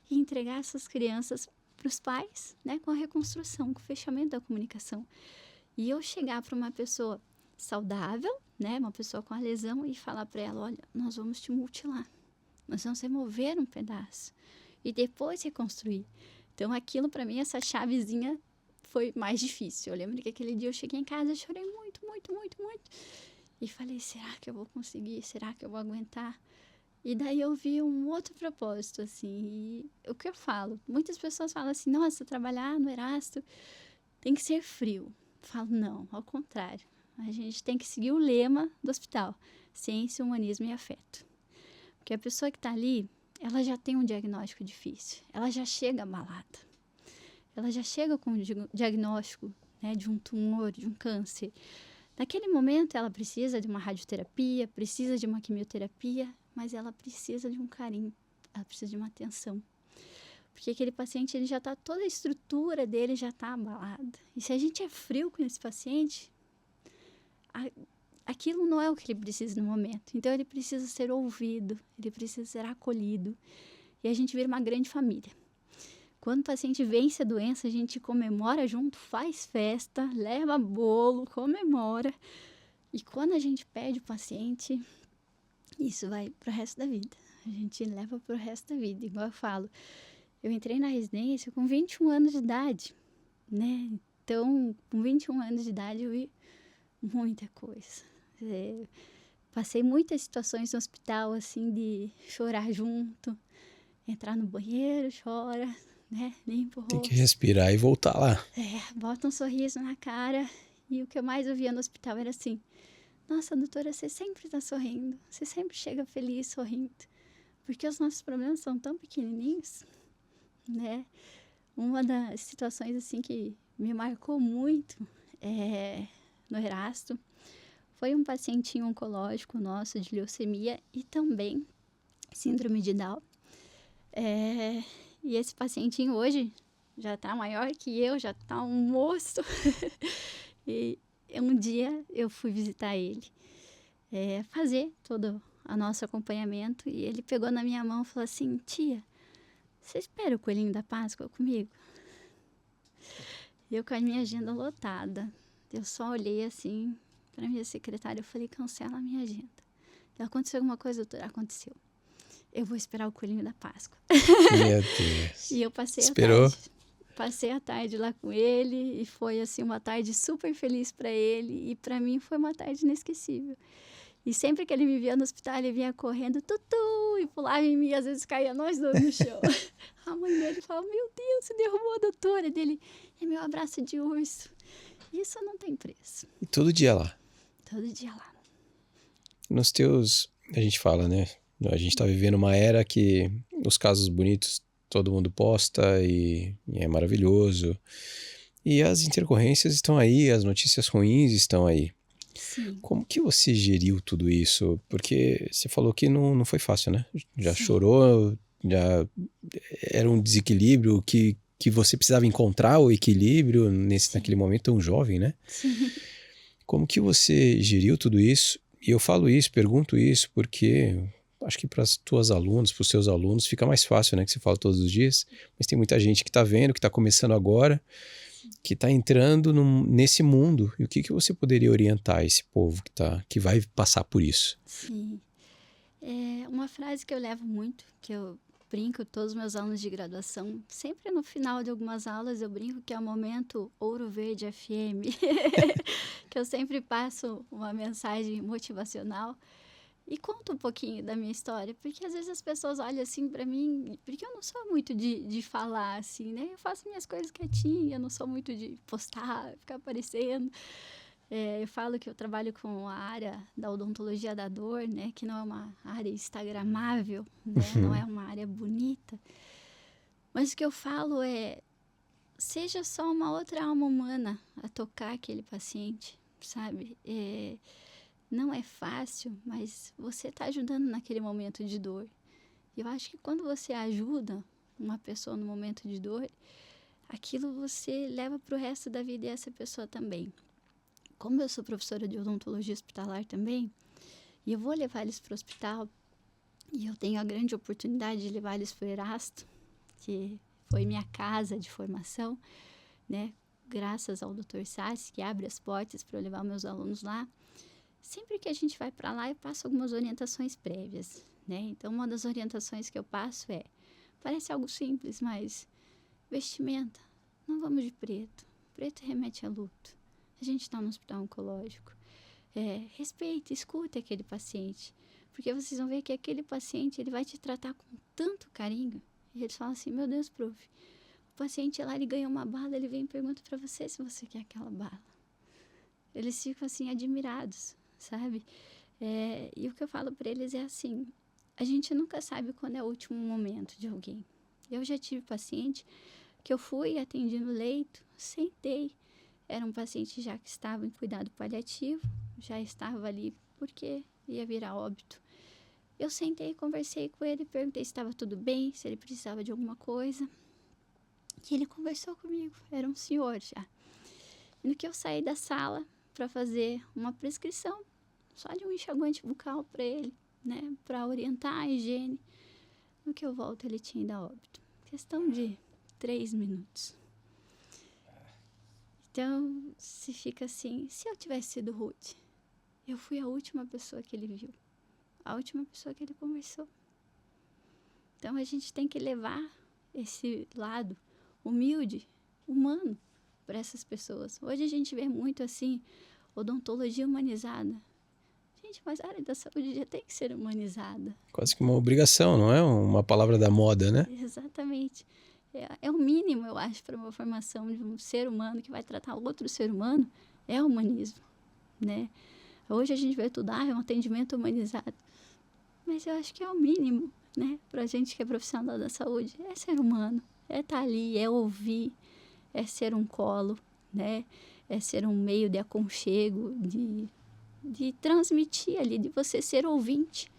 e entregar essas crianças para os pais, né, com a reconstrução, com o fechamento da comunicação. E eu chegar para uma pessoa saudável, né, uma pessoa com a lesão, e falar para ela, olha, nós vamos te mutilar, nós vamos remover um pedaço e depois reconstruir. Então, aquilo para mim, essa chavezinha foi mais difícil. Eu lembro que aquele dia eu cheguei em casa, chorei muito, muito, muito, muito. E falei, será que eu vou conseguir? Será que eu vou aguentar? E daí eu vi um outro propósito, assim. E o que eu falo? Muitas pessoas falam assim, nossa, trabalhar no Erasto tem que ser frio. Eu falo, não, ao contrário. A gente tem que seguir o lema do hospital, ciência, humanismo e afeto. Porque a pessoa que está ali, ela já tem um diagnóstico difícil. Ela já chega abalada. Ela já chega com um diagnóstico, né, de um tumor, de um câncer. Naquele momento, ela precisa de uma radioterapia, precisa de uma quimioterapia, mas ela precisa de um carinho, ela precisa de uma atenção. Porque aquele paciente, ele já tá, toda a estrutura dele já está abalada. E se a gente é frio com esse paciente, aquilo não é o que ele precisa no momento. Então, ele precisa ser ouvido, ele precisa ser acolhido. E a gente vira uma grande família. Quando o paciente vence a doença, a gente comemora junto, faz festa, leva bolo, comemora. E quando a gente perde o paciente, isso vai pro resto da vida. A gente leva pro resto da vida. Igual eu falo, eu entrei na residência com 21 anos de idade, né? Então, com 21 anos de idade, eu vi muita coisa. Passei muitas situações no hospital, assim, de chorar junto, entrar no banheiro, chora, né? Limpa o rosto. Tem que respirar e voltar lá. Bota um sorriso na cara. E o que eu mais ouvia no hospital era assim: nossa, doutora, você sempre tá sorrindo. Você sempre chega feliz, sorrindo. Porque os nossos problemas são tão pequenininhos, né? Uma das situações, assim, que me marcou muito no Erasto foi um pacientinho oncológico nosso de leucemia e também síndrome de Down. E esse pacientinho hoje já tá maior que eu, já tá um moço. E um dia eu fui visitar ele, fazer todo o nosso acompanhamento, e ele pegou na minha mão e falou assim: tia, você espera o coelhinho da Páscoa comigo? Eu com a minha agenda lotada, eu só olhei assim para minha secretária, eu falei: cancela a minha agenda. Aconteceu alguma coisa, doutora? Aconteceu. Eu vou esperar o coelhinho da Páscoa. Meu Deus. E eu passei Esperou? a tarde. Passei a tarde lá com ele e foi assim uma tarde super feliz para ele, e para mim foi uma tarde inesquecível. E sempre que ele me via no hospital, ele vinha correndo, tutu, e pulava em mim, às vezes caía nós dois no chão. A mãe dele falava: meu Deus, você derrubou a doutora. Dele: é meu abraço de urso. Isso não tem preço. E todo dia lá. Todo dia lá. Nos teus, a gente fala, né? A gente tá vivendo uma era que os casos bonitos todo mundo posta e é maravilhoso. E as intercorrências estão aí, as notícias ruins estão aí. Sim. Como que você geriu tudo isso? Porque você falou que não foi fácil, né? Já Sim. chorou, já era um desequilíbrio que você precisava encontrar o equilíbrio naquele momento tão jovem, né? Sim. Como que você geriu tudo isso? E eu falo isso, pergunto isso, porque acho que para as tuas alunas, para os seus alunos, fica mais fácil, né? Que você fala todos os dias. Mas tem muita gente que está vendo, que está começando agora, que está entrando nesse mundo. E o que você poderia orientar esse povo que vai passar por isso? Sim. Uma frase que eu levo muito, que eu brinco com todos os meus alunos de graduação, sempre no final de algumas aulas eu brinco que é o momento Ouro Verde FM, que eu sempre passo uma mensagem motivacional e conto um pouquinho da minha história, porque às vezes as pessoas olham assim pra mim, porque eu não sou muito de falar assim, né? Eu faço minhas coisas quietinha, eu não sou muito de postar, ficar aparecendo. Eu falo que eu trabalho com a área da odontologia da dor, né? Que não é uma área instagramável, né? Não é uma área bonita. Mas o que eu falo é: seja só uma outra alma humana a tocar aquele paciente, sabe? Não é fácil, mas você está ajudando naquele momento de dor. E eu acho que quando você ajuda uma pessoa no momento de dor, aquilo você leva para o resto da vida, e essa pessoa também. Como eu sou professora de odontologia hospitalar também, e eu vou levar eles para o hospital, e eu tenho a grande oportunidade de levar eles para o Erasto, que foi minha casa de formação, né? Graças ao Dr. Sassi, que abre as portas para eu levar meus alunos lá. Sempre que a gente vai para lá, eu passo algumas orientações prévias, né? Então, uma das orientações que eu passo parece algo simples, mas vestimenta, não vamos de preto. Preto remete a luto. A gente está no hospital oncológico. Respeite, escute aquele paciente, porque vocês vão ver que aquele paciente ele vai te tratar com tanto carinho. E eles falam assim: meu Deus, prof, o paciente lá, ele ganhou uma bala, ele vem e pergunta para você se você quer aquela bala. Eles ficam assim admirados, sabe? E o que eu falo para eles é assim: a gente nunca sabe quando é o último momento de alguém. Eu já tive paciente que eu fui atendi no leito, sentei. Era um paciente já que estava em cuidado paliativo, já estava ali porque ia virar óbito. Eu sentei, conversei com ele, perguntei se estava tudo bem, se ele precisava de alguma coisa. E ele conversou comigo, era um senhor já. E no que eu saí da sala para fazer uma prescrição, só de um enxaguante bucal para ele, né? Para orientar a higiene. No que eu volto, ele tinha ido a óbito. Questão de 3 minutos. Então, se fica assim, se eu tivesse sido rude, eu fui a última pessoa que ele viu, a última pessoa que ele conversou. Então, a gente tem que levar esse lado humilde, humano, para essas pessoas. Hoje a gente vê muito assim, odontologia humanizada. Gente, mas a área da saúde já tem que ser humanizada. Quase que uma obrigação, não é uma palavra da moda, né? Exatamente. É o mínimo, eu acho, para uma formação de um ser humano que vai tratar outro ser humano, é o humanismo, né? Hoje a gente vê tudo, é um atendimento humanizado. Mas eu acho que é o mínimo, né? Pra gente que é profissional da saúde, é ser humano, é estar ali, é ouvir, é ser um colo, né? É ser um meio de aconchego, de transmitir ali, de você ser ouvinte.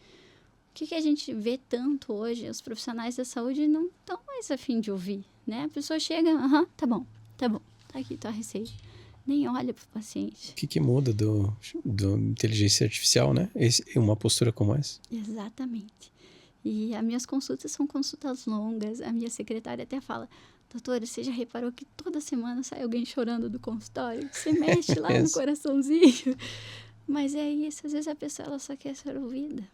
O que a gente vê tanto hoje, os profissionais da saúde não estão mais a fim de ouvir, né? A pessoa chega, tá bom, tá aqui tua receita. Nem olha pro paciente. O que muda do inteligência artificial, né? Uma postura como essa? Exatamente. E as minhas consultas são consultas longas. A minha secretária até fala, doutora, você já reparou que toda semana sai alguém chorando do consultório? Você mexe lá no coraçãozinho. Mas é isso, às vezes a pessoa ela só quer ser ouvida.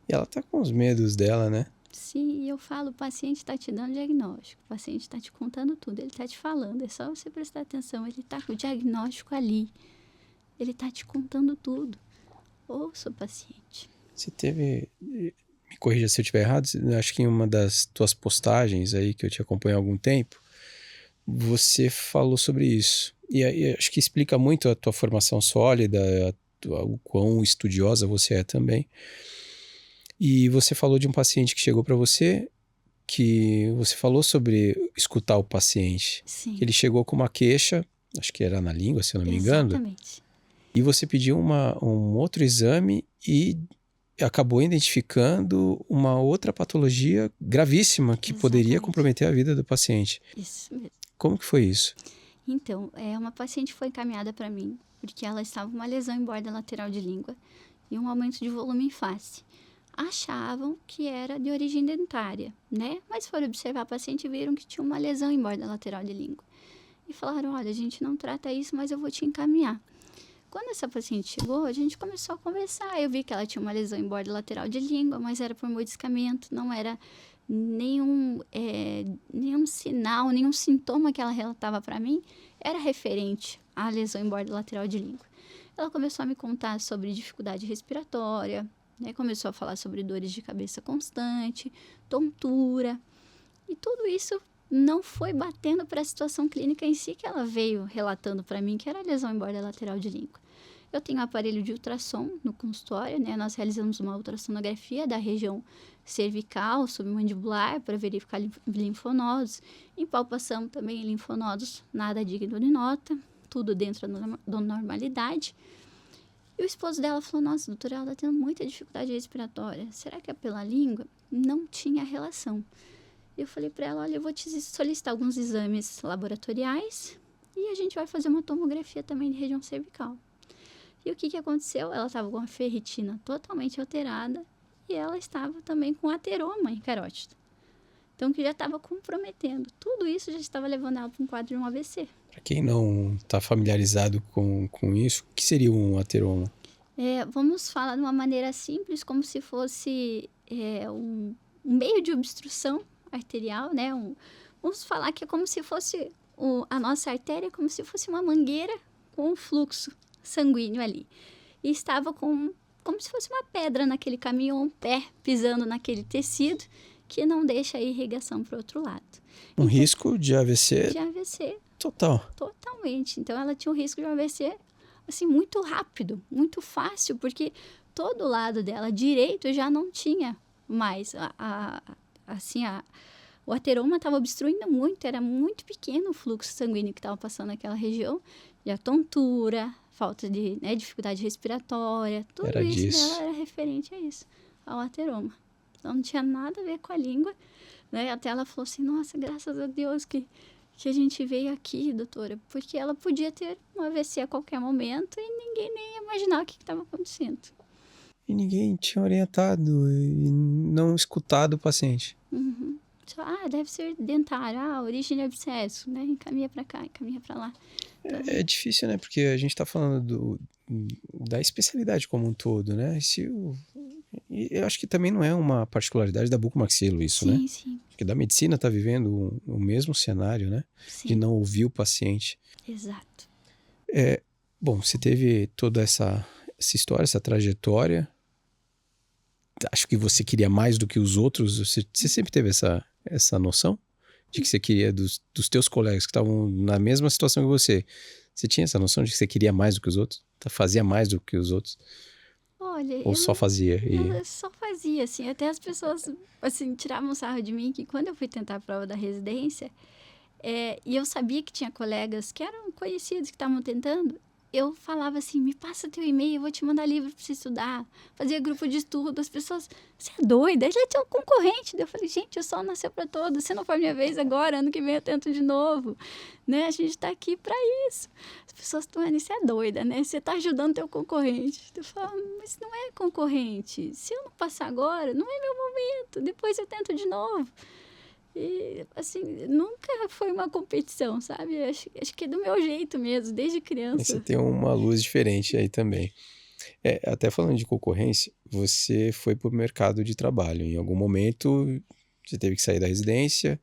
E ela tá com os medos dela, né? Sim, e eu falo, o paciente está te dando diagnóstico, o paciente está te contando tudo, ele está te falando, é só você prestar atenção, ele está com o diagnóstico ali, ele está te contando tudo. Ouça o paciente. Você teve, me corrija se eu estiver errado, acho que em uma das tuas postagens aí, que eu te acompanho há algum tempo, você falou sobre isso. E aí acho que explica muito a tua formação sólida, o quão estudiosa você é também. E você falou de um paciente que chegou para você, que você falou sobre escutar o paciente. Sim. Ele chegou com uma queixa, acho que era na língua, se eu não me engano. Exatamente. E você pediu um outro exame e acabou identificando uma outra patologia gravíssima que poderia comprometer a vida do paciente. Isso mesmo. Como que foi isso? Então, uma paciente foi encaminhada para mim, porque ela estava com uma lesão em borda lateral de língua e um aumento de volume em face. Achavam que era de origem dentária, né? Mas foram observar a paciente e viram que tinha uma lesão em borda lateral de língua. E falaram, olha, a gente não trata isso, mas eu vou te encaminhar. Quando essa paciente chegou, a gente começou a conversar. Eu vi que ela tinha uma lesão em borda lateral de língua, mas era por mordiscamento, não era nenhum sinal, nenhum sintoma que ela relatava para mim era referente à lesão em borda lateral de língua. Ela começou a me contar sobre dificuldade respiratória, né? Começou a falar sobre dores de cabeça constante, tontura, e tudo isso não foi batendo para a situação clínica em si que ela veio relatando para mim, que era a lesão em borda lateral de língua. Eu tenho um aparelho de ultrassom no consultório, né? Nós realizamos uma ultrassonografia da região cervical, submandibular, para verificar linfonodos. Em palpação também linfonodos, nada digno de nota, tudo dentro da normalidade. E o esposo dela falou, nossa, doutora, ela está tendo muita dificuldade respiratória. Será que é pela língua? Não tinha relação. Eu falei para ela, olha, eu vou te solicitar alguns exames laboratoriais e a gente vai fazer uma tomografia também de região cervical. E o que aconteceu? Ela estava com a ferritina totalmente alterada e ela estava também com ateroma em carótida. Então, que já estava comprometendo. Tudo isso já estava levando ela para um quadro de um AVC. Para quem não está familiarizado com isso, o que seria um ateroma? Vamos falar de uma maneira simples, como se fosse um meio de obstrução arterial, né? Vamos falar que é como se fosse a nossa artéria, como se fosse uma mangueira com um fluxo sanguíneo ali. E estava como se fosse uma pedra naquele caminho, um pé pisando naquele tecido que não deixa a irrigação para o outro lado. Um risco de AVC? De AVC. Total. Totalmente. Então, ela tinha um risco de um AVC, assim, muito rápido, muito fácil, porque todo o lado dela direito já não tinha mais o ateroma estava obstruindo muito, era muito pequeno o fluxo sanguíneo que estava passando naquela região, e a tontura, falta de dificuldade respiratória, tudo isso dela era referente a isso, ao ateroma. Então, não tinha nada a ver com a língua, né? Até ela falou assim, nossa, graças a Deus que a gente veio aqui, doutora, porque ela podia ter um AVC a qualquer momento e ninguém nem ia imaginar o que estava acontecendo. E ninguém tinha orientado e não escutado o paciente. Uhum. Só, deve ser dentário, origem de abscesso, né? Encaminha para cá, encaminha para lá. Então, É difícil, né? Porque a gente está falando da especialidade como um todo, né? E eu acho que também não é uma particularidade da bucomaxilo isso, né? sim, Porque da medicina está vivendo o mesmo cenário, né? De sim, não ouvir o paciente. exato. Bom, você teve toda essa história, essa trajetória. Acho que você queria mais do que os outros. Você sempre teve essa noção de que você queria dos teus colegas que estavam na mesma situação que você. Você tinha essa noção de que você queria mais do que os outros? Fazia mais do que os outros? Olha, Ou só fazia? eu só fazia, assim, até as pessoas, assim, tiravam sarro de mim, que quando eu fui tentar a prova da residência, e eu sabia que tinha colegas que eram conhecidos que estavam tentando, eu falava assim, me passa teu e-mail, eu vou te mandar livro para você estudar. Fazia grupo de estudo, as pessoas, você é doida? Ele é teu concorrente. Daí eu falei, gente, o sol nasceu para todos, se não for minha vez agora, ano que vem eu tento de novo. Né? A gente está aqui para isso. As pessoas estão vendo, você é doida, né? Você está ajudando teu concorrente. Eu falo, mas não é concorrente. Se eu não passar agora, não é meu momento, depois eu tento de novo. E, assim, nunca foi uma competição, sabe? Acho que é do meu jeito mesmo, desde criança. Você tem uma luz diferente aí também. Até falando de concorrência, você foi para o mercado de trabalho. Em algum momento, você teve que sair da residência,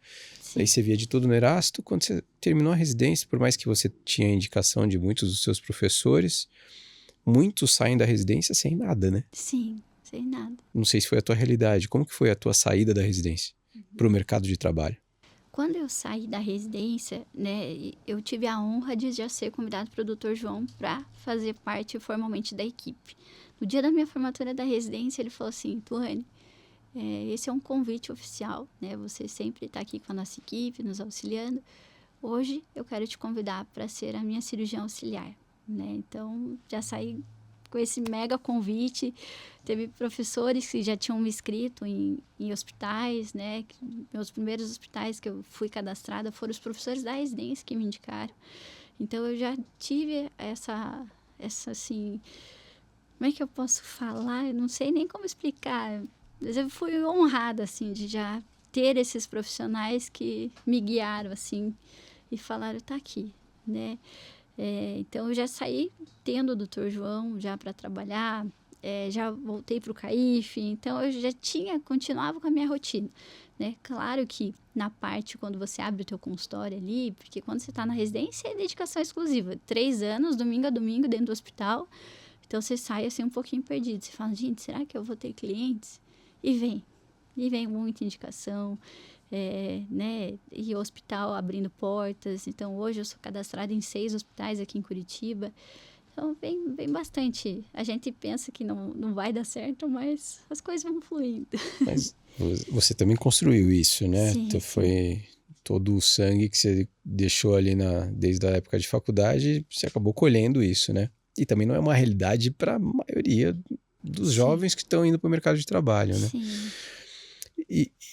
aí você via de tudo no Erasto. Quando você terminou a residência, por mais que você tinha indicação de muitos dos seus professores, muitos saem da residência sem nada, né? Sim, sem nada. Não sei se foi a tua realidade. Como que foi a tua saída da residência para o mercado de trabalho? Quando eu saí da residência, né, eu tive a honra de já ser convidado pelo Dr. João para fazer parte formalmente da equipe. No dia da minha formatura da residência, ele falou assim, Tuane, esse é um convite oficial, né? Você sempre está aqui com a nossa equipe, nos auxiliando. Hoje eu quero te convidar para ser a minha cirurgiã auxiliar, né? Então, já saí com esse mega convite. Teve professores que já tinham me inscrito em hospitais, né? Meus primeiros hospitais que eu fui cadastrada foram os professores da residência que me indicaram. Então, eu já tive essa assim... Como é que eu posso falar? Eu não sei nem como explicar. Mas eu fui honrada, assim, de já ter esses profissionais que me guiaram, assim, e falaram, tá aqui, né? Então, eu já saí tendo o Dr. João já para trabalhar, já voltei para o CAIF, então eu já continuava com a minha rotina, né? Claro que na parte, quando você abre o teu consultório ali, porque quando você está na residência é dedicação exclusiva, 3 anos, domingo a domingo, dentro do hospital, então você sai assim um pouquinho perdido, você fala, gente, será que eu vou ter clientes? E vem muita indicação, né? E o hospital abrindo portas. Então, hoje eu sou cadastrada em 6 hospitais aqui em Curitiba. Então, vem bastante. A gente pensa que não vai dar certo, mas as coisas vão fluindo. Mas você também construiu isso, né? Sim, Então, sim. foi todo o sangue que você deixou ali desde a época de faculdade, você acabou colhendo isso, né? E também não é uma realidade para a maioria dos jovens que estão indo para o mercado de trabalho, né? Sim.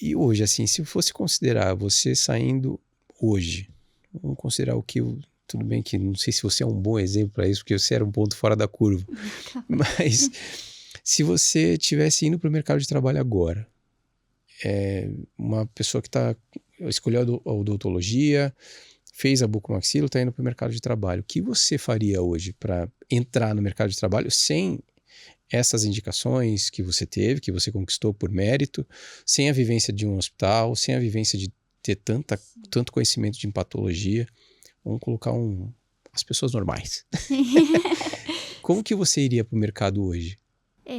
E hoje, assim, se fosse considerar você saindo hoje, vamos considerar tudo bem que não sei se você é um bom exemplo para isso, porque você era um ponto fora da curva, mas se você estivesse indo para o mercado de trabalho agora, uma pessoa que escolheu a odontologia, fez a bucomaxilo, está indo para o mercado de trabalho, o que você faria hoje para entrar no mercado de trabalho sem essas indicações que você teve, que você conquistou por mérito, sem a vivência de um hospital, sem a vivência de ter tanto conhecimento de patologia? Vamos colocar as pessoas normais. Como que você iria para o mercado hoje?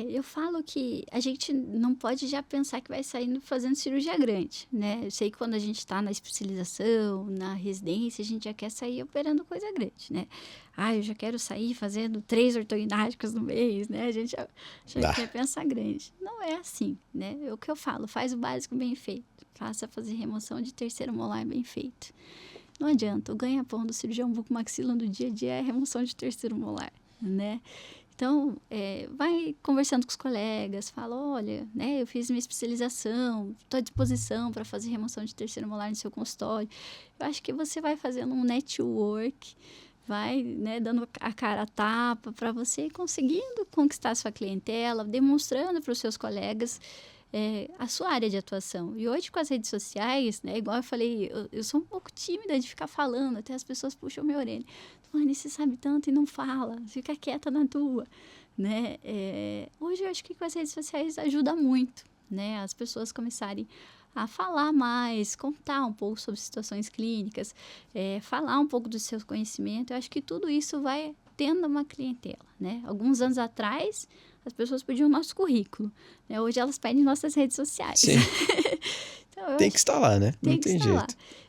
Eu falo que a gente não pode já pensar que vai saindo fazendo cirurgia grande, né? Eu sei que quando a gente está na especialização, na residência, a gente já quer sair operando coisa grande, né? Eu já quero sair fazendo 3 ortognáticas no mês, né? A gente já quer pensar grande. Não é assim, né? É o que eu falo, faz o básico bem feito. Faça fazer remoção de terceiro molar bem feito. Não adianta, o ganha-pão do cirurgião bucomaxilo do dia a dia é remoção de terceiro molar, né? Então, vai conversando com os colegas, fala, olha, né, eu fiz minha especialização, estou à disposição para fazer remoção de terceiro molar no seu consultório. Eu acho que você vai fazendo um network, vai, né, dando a cara a tapa para você ir conseguindo conquistar sua clientela, demonstrando para os seus colegas a sua área de atuação. E hoje, com as redes sociais, né, igual eu falei, eu sou um pouco tímida de ficar falando, até as pessoas puxam minha orelha. Mãe, você sabe tanto e não fala, fica quieta na tua, né? Hoje eu acho que com as redes sociais ajuda muito, né? As pessoas começarem a falar mais, contar um pouco sobre situações clínicas, falar um pouco do seu conhecimento. Eu acho que tudo isso vai tendo uma clientela, né? Alguns anos atrás, as pessoas pediam o nosso currículo, né? Hoje elas pedem nossas redes sociais. Sim. Então, Tem que estar lá, né? Tem Não que tem estar jeito. lá.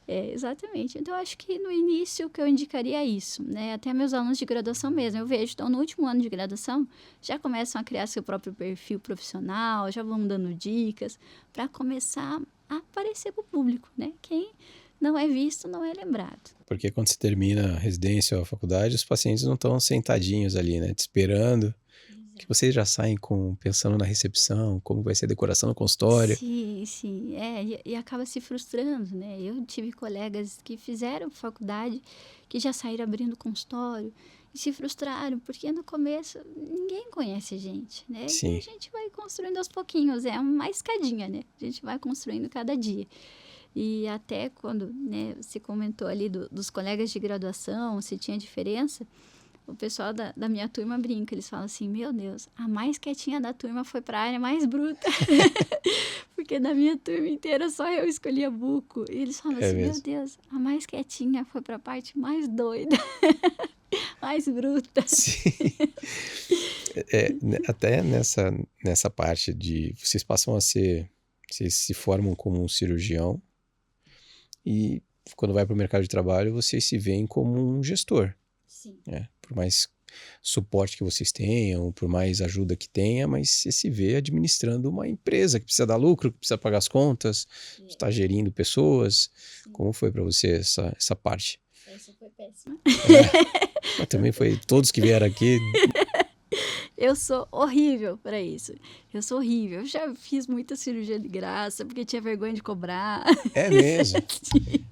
Exatamente. Então, eu acho que no início o que eu indicaria é isso, né? Até meus alunos de graduação mesmo, eu vejo, então no último ano de graduação, já começam a criar seu próprio perfil profissional, já vão dando dicas para começar a aparecer para o público, né? Quem não é visto não é lembrado. Porque quando você termina a residência ou a faculdade, os pacientes não estão sentadinhos ali, né? Te esperando. Que vocês já saem pensando na recepção, como vai ser a decoração no consultório. Sim, sim. E acaba se frustrando, né? Eu tive colegas que fizeram faculdade, que já saíram abrindo consultório e se frustraram, porque no começo ninguém conhece a gente, né? Sim. E a gente vai construindo aos pouquinhos, é uma escadinha, né? A gente vai construindo cada dia. E até quando, né, você comentou ali dos colegas de graduação, se tinha diferença, o pessoal da minha turma brinca, eles falam assim, meu Deus, a mais quietinha da turma foi para a área mais bruta, porque da minha turma inteira só eu escolhia buco. E eles falam assim, mesmo. meu Deus, a mais quietinha foi para a parte mais doida, mais bruta. Sim. Até nessa parte de vocês passam a ser, vocês se formam como um cirurgião e quando vai para o mercado de trabalho vocês se veem como um gestor. Sim. Por mais suporte que vocês tenham, por mais ajuda que tenha, mas você se vê administrando uma empresa que precisa dar lucro, que precisa pagar as contas, está gerindo pessoas. Sim. Como foi para você essa parte? Essa foi péssima. Mas também foi todos que vieram aqui. Eu sou horrível para isso. Eu sou horrível. Eu já fiz muita cirurgia de graça porque tinha vergonha de cobrar. É mesmo? Sim.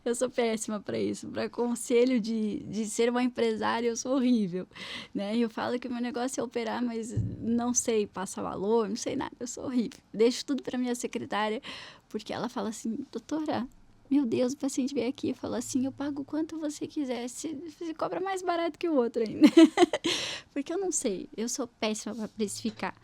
Eu sou péssima para isso. Para conselho de ser uma empresária, eu sou horrível. Né? Eu falo que o meu negócio é operar, mas não sei passar valor, não sei nada. Eu sou horrível. Deixo tudo para minha secretária, porque ela fala assim, doutora, meu Deus, o paciente veio aqui e falou assim, eu pago quanto você quiser, você cobra mais barato que o outro ainda. Porque eu não sei, eu sou péssima para precificar.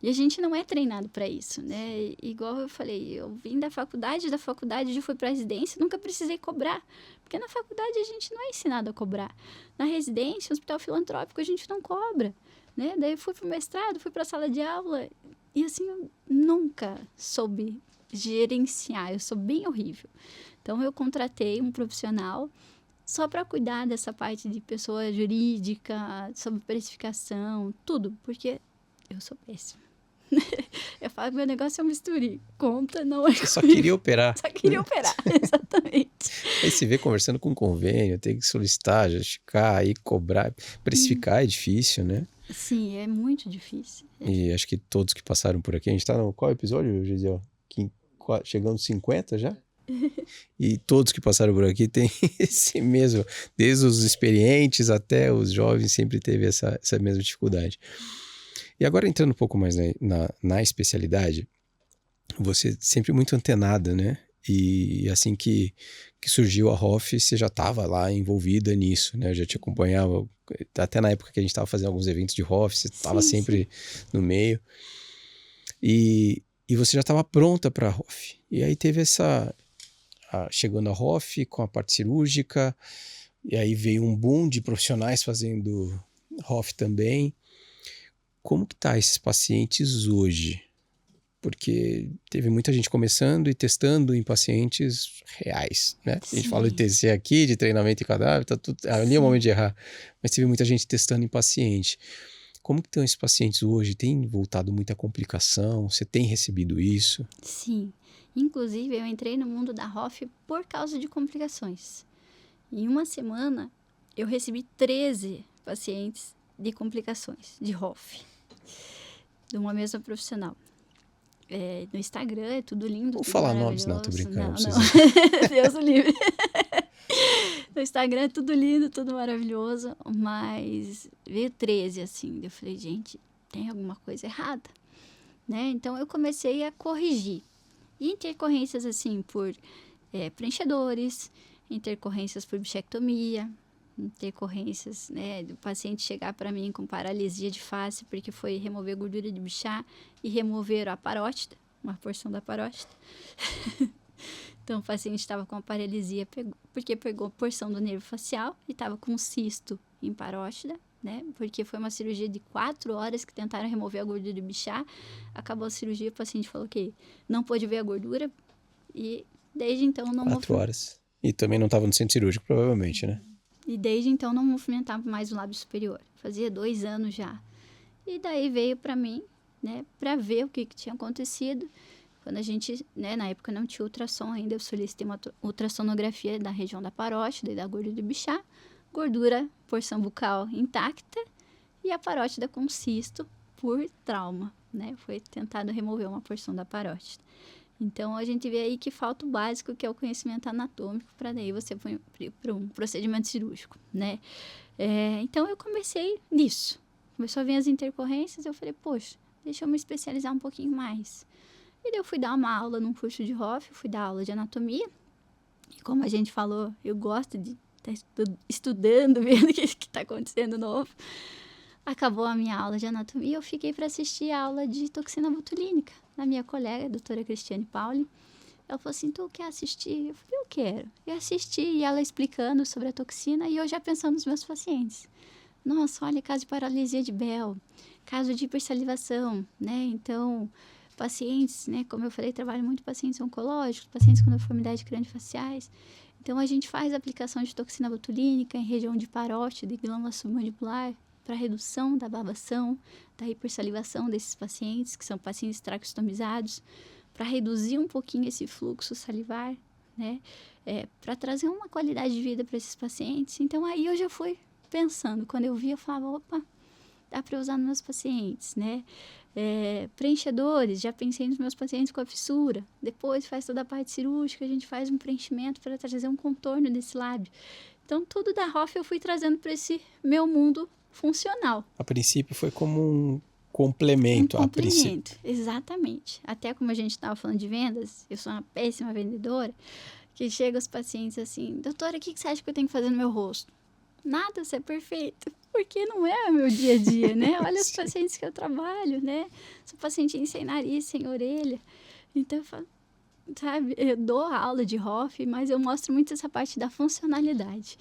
E a gente não é treinado para isso, né? Igual eu falei, eu vim da faculdade já fui para a residência, nunca precisei cobrar. Porque na faculdade a gente não é ensinado a cobrar. Na residência, no hospital filantrópico, a gente não cobra, né? Daí eu fui para o mestrado, fui para a sala de aula e assim, eu nunca soube gerenciar, eu sou bem horrível. Então, eu contratei um profissional só para cuidar dessa parte de pessoa jurídica, sobre precificação, tudo, porque eu sou péssima. Eu falo que meu negócio é um bisturi. Conta, não é. Você só queria operar. Só queria operar, exatamente. Aí se vê conversando com convênio, tem que solicitar, justificar, aí cobrar. Precificar é difícil, né? Sim, é muito difícil. E acho que todos que passaram por aqui, a gente tá no qual episódio, Gisele? Chegando aos 50 já? E todos que passaram por aqui têm esse mesmo, desde os experientes até os jovens, sempre teve essa mesma dificuldade. E agora entrando um pouco mais na especialidade, você sempre muito antenada, né? E assim que surgiu a ROF, você já estava lá envolvida nisso, né? Eu já te acompanhava, até na época que a gente estava fazendo alguns eventos de ROF, você estava sempre no meio. E você já estava pronta para a ROF. E aí teve chegando a ROF com a parte cirúrgica, e aí veio um boom de profissionais fazendo ROF também. Como que tá esses pacientes hoje? Porque teve muita gente começando e testando em pacientes reais, né? Sim. A gente fala de TC aqui, de treinamento em cadáver, tá tudo, ali é o momento de errar. Mas teve muita gente testando em paciente. Como que estão esses pacientes hoje? Tem voltado muita complicação? Você tem recebido isso? Sim. Inclusive, eu entrei no mundo da ROF por causa de complicações. Em uma semana, eu recebi 13 pacientes de complicações de ROF, de uma mesma profissional. No Instagram é tudo lindo. Vou tudo falar nomes, não, tô brincando. Não. Deus o livre. No Instagram é tudo lindo, tudo maravilhoso, mas veio 13, assim. Eu falei, gente, tem alguma coisa errada, né? Então, eu comecei a corrigir. E intercorrências, assim, por preenchedores, intercorrências por bichectomia, intercorrências, né, do paciente chegar para mim com paralisia de face porque foi remover gordura de bichá e remover a parótida, uma porção da parótida. Então, o paciente estava com a paralisia porque pegou porção do nervo facial e estava com um cisto em parótida, né? Porque foi uma cirurgia de 4 horas que tentaram remover a gordura de bichá. Acabou a cirurgia, o paciente falou que não pôde ver a gordura e desde então não... 4 horas. E também não estava no centro cirúrgico, provavelmente, né? E desde então não movimentava mais o lábio superior. Fazia 2 anos já. E daí veio para mim, né, para ver o que tinha acontecido. Quando a gente, né, na época não tinha ultrassom ainda, eu solicitei uma ultrassonografia da região da parótida e da gordura do bichá, gordura, porção bucal intacta e a parótida com cisto por trauma, né? Foi tentado remover uma porção da parótida. Então, a gente vê aí que falta o básico, que é o conhecimento anatômico, para daí você para um procedimento cirúrgico, né? Então, eu comecei nisso. Começou a vir as intercorrências, eu falei, poxa, deixa eu me especializar um pouquinho mais. E daí eu fui dar uma aula num curso de Hoff, fui dar aula de anatomia. E como a gente falou, eu gosto de estar estudando, vendo o que está acontecendo novo. Acabou a minha aula de anatomia, eu fiquei para assistir a aula de toxina botulínica da minha colega, a doutora Cristiane Pauli. Ela falou assim, tu quer assistir? Eu falei, eu quero. E assisti, e ela explicando sobre a toxina, e eu já pensando nos meus pacientes. Nossa, olha, caso de paralisia de Bell, caso de hipersalivação, né? Então, pacientes, né? Como eu falei, trabalho muito com pacientes oncológicos, pacientes com deformidade craniofaciais. Então, a gente faz a aplicação de toxina botulínica em região de parótida e glândula submandibular para redução da babação, da hipersalivação desses pacientes, que são pacientes traqueostomizados, para reduzir um pouquinho esse fluxo salivar, né? Para trazer uma qualidade de vida para esses pacientes. Então, aí eu já fui pensando. Quando eu vi, eu falava, opa, dá para usar nos meus pacientes, né? Preenchedores, já pensei nos meus pacientes com a fissura. Depois faz toda a parte cirúrgica, a gente faz um preenchimento para trazer um contorno desse lábio. Então, tudo da Hoff eu fui trazendo para esse meu mundo funcional. A princípio foi como um complemento. Um complemento, exatamente. Até como a gente estava falando de vendas, eu sou uma péssima vendedora, que chega os pacientes assim, doutora, o que você acha que eu tenho que fazer no meu rosto? Nada, você é perfeito. Porque não é o meu dia a dia, né? Olha os pacientes que eu trabalho, né? Sou pacientinho sem nariz, sem orelha. Então, eu falo, sabe, eu dou aula de Hoff, mas eu mostro muito essa parte da funcionalidade.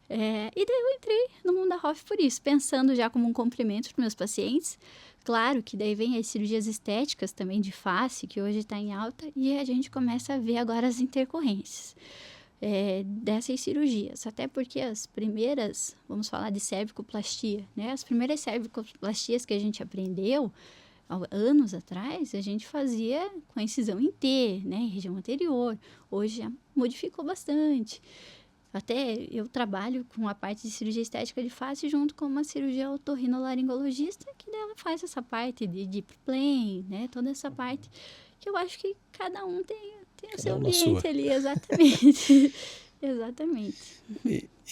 E daí eu entrei no mundo da Hoff por isso, pensando já como um complemento para meus pacientes. Claro que daí vem as cirurgias estéticas também de face, que hoje está em alta, e a gente começa a ver agora as intercorrências dessas cirurgias. Até porque as primeiras, vamos falar de cervicoplastia, né? As primeiras cervicoplastias que a gente aprendeu anos atrás, a gente fazia com a incisão em T, né? Em região anterior. Hoje já modificou bastante. Até eu trabalho com a parte de cirurgia estética de face junto com uma cirurgia otorrinolaringologista, que dela faz essa parte de deep plane, né? Toda essa parte que eu acho que cada um tem o seu ambiente ali, exatamente. Exatamente.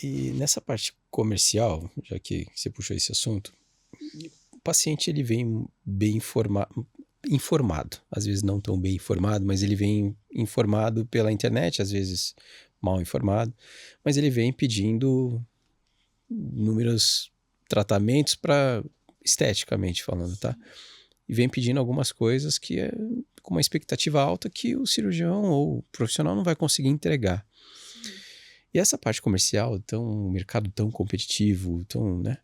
E nessa parte comercial, já que você puxou esse assunto, o paciente ele vem bem informado, às vezes não tão bem informado, mas ele vem informado pela internet, às vezes mal informado, mas ele vem pedindo inúmeros tratamentos para esteticamente falando, tá? E vem pedindo algumas coisas que é com uma expectativa alta que o cirurgião ou o profissional não vai conseguir entregar. Sim. E essa parte comercial, um mercado tão competitivo, né?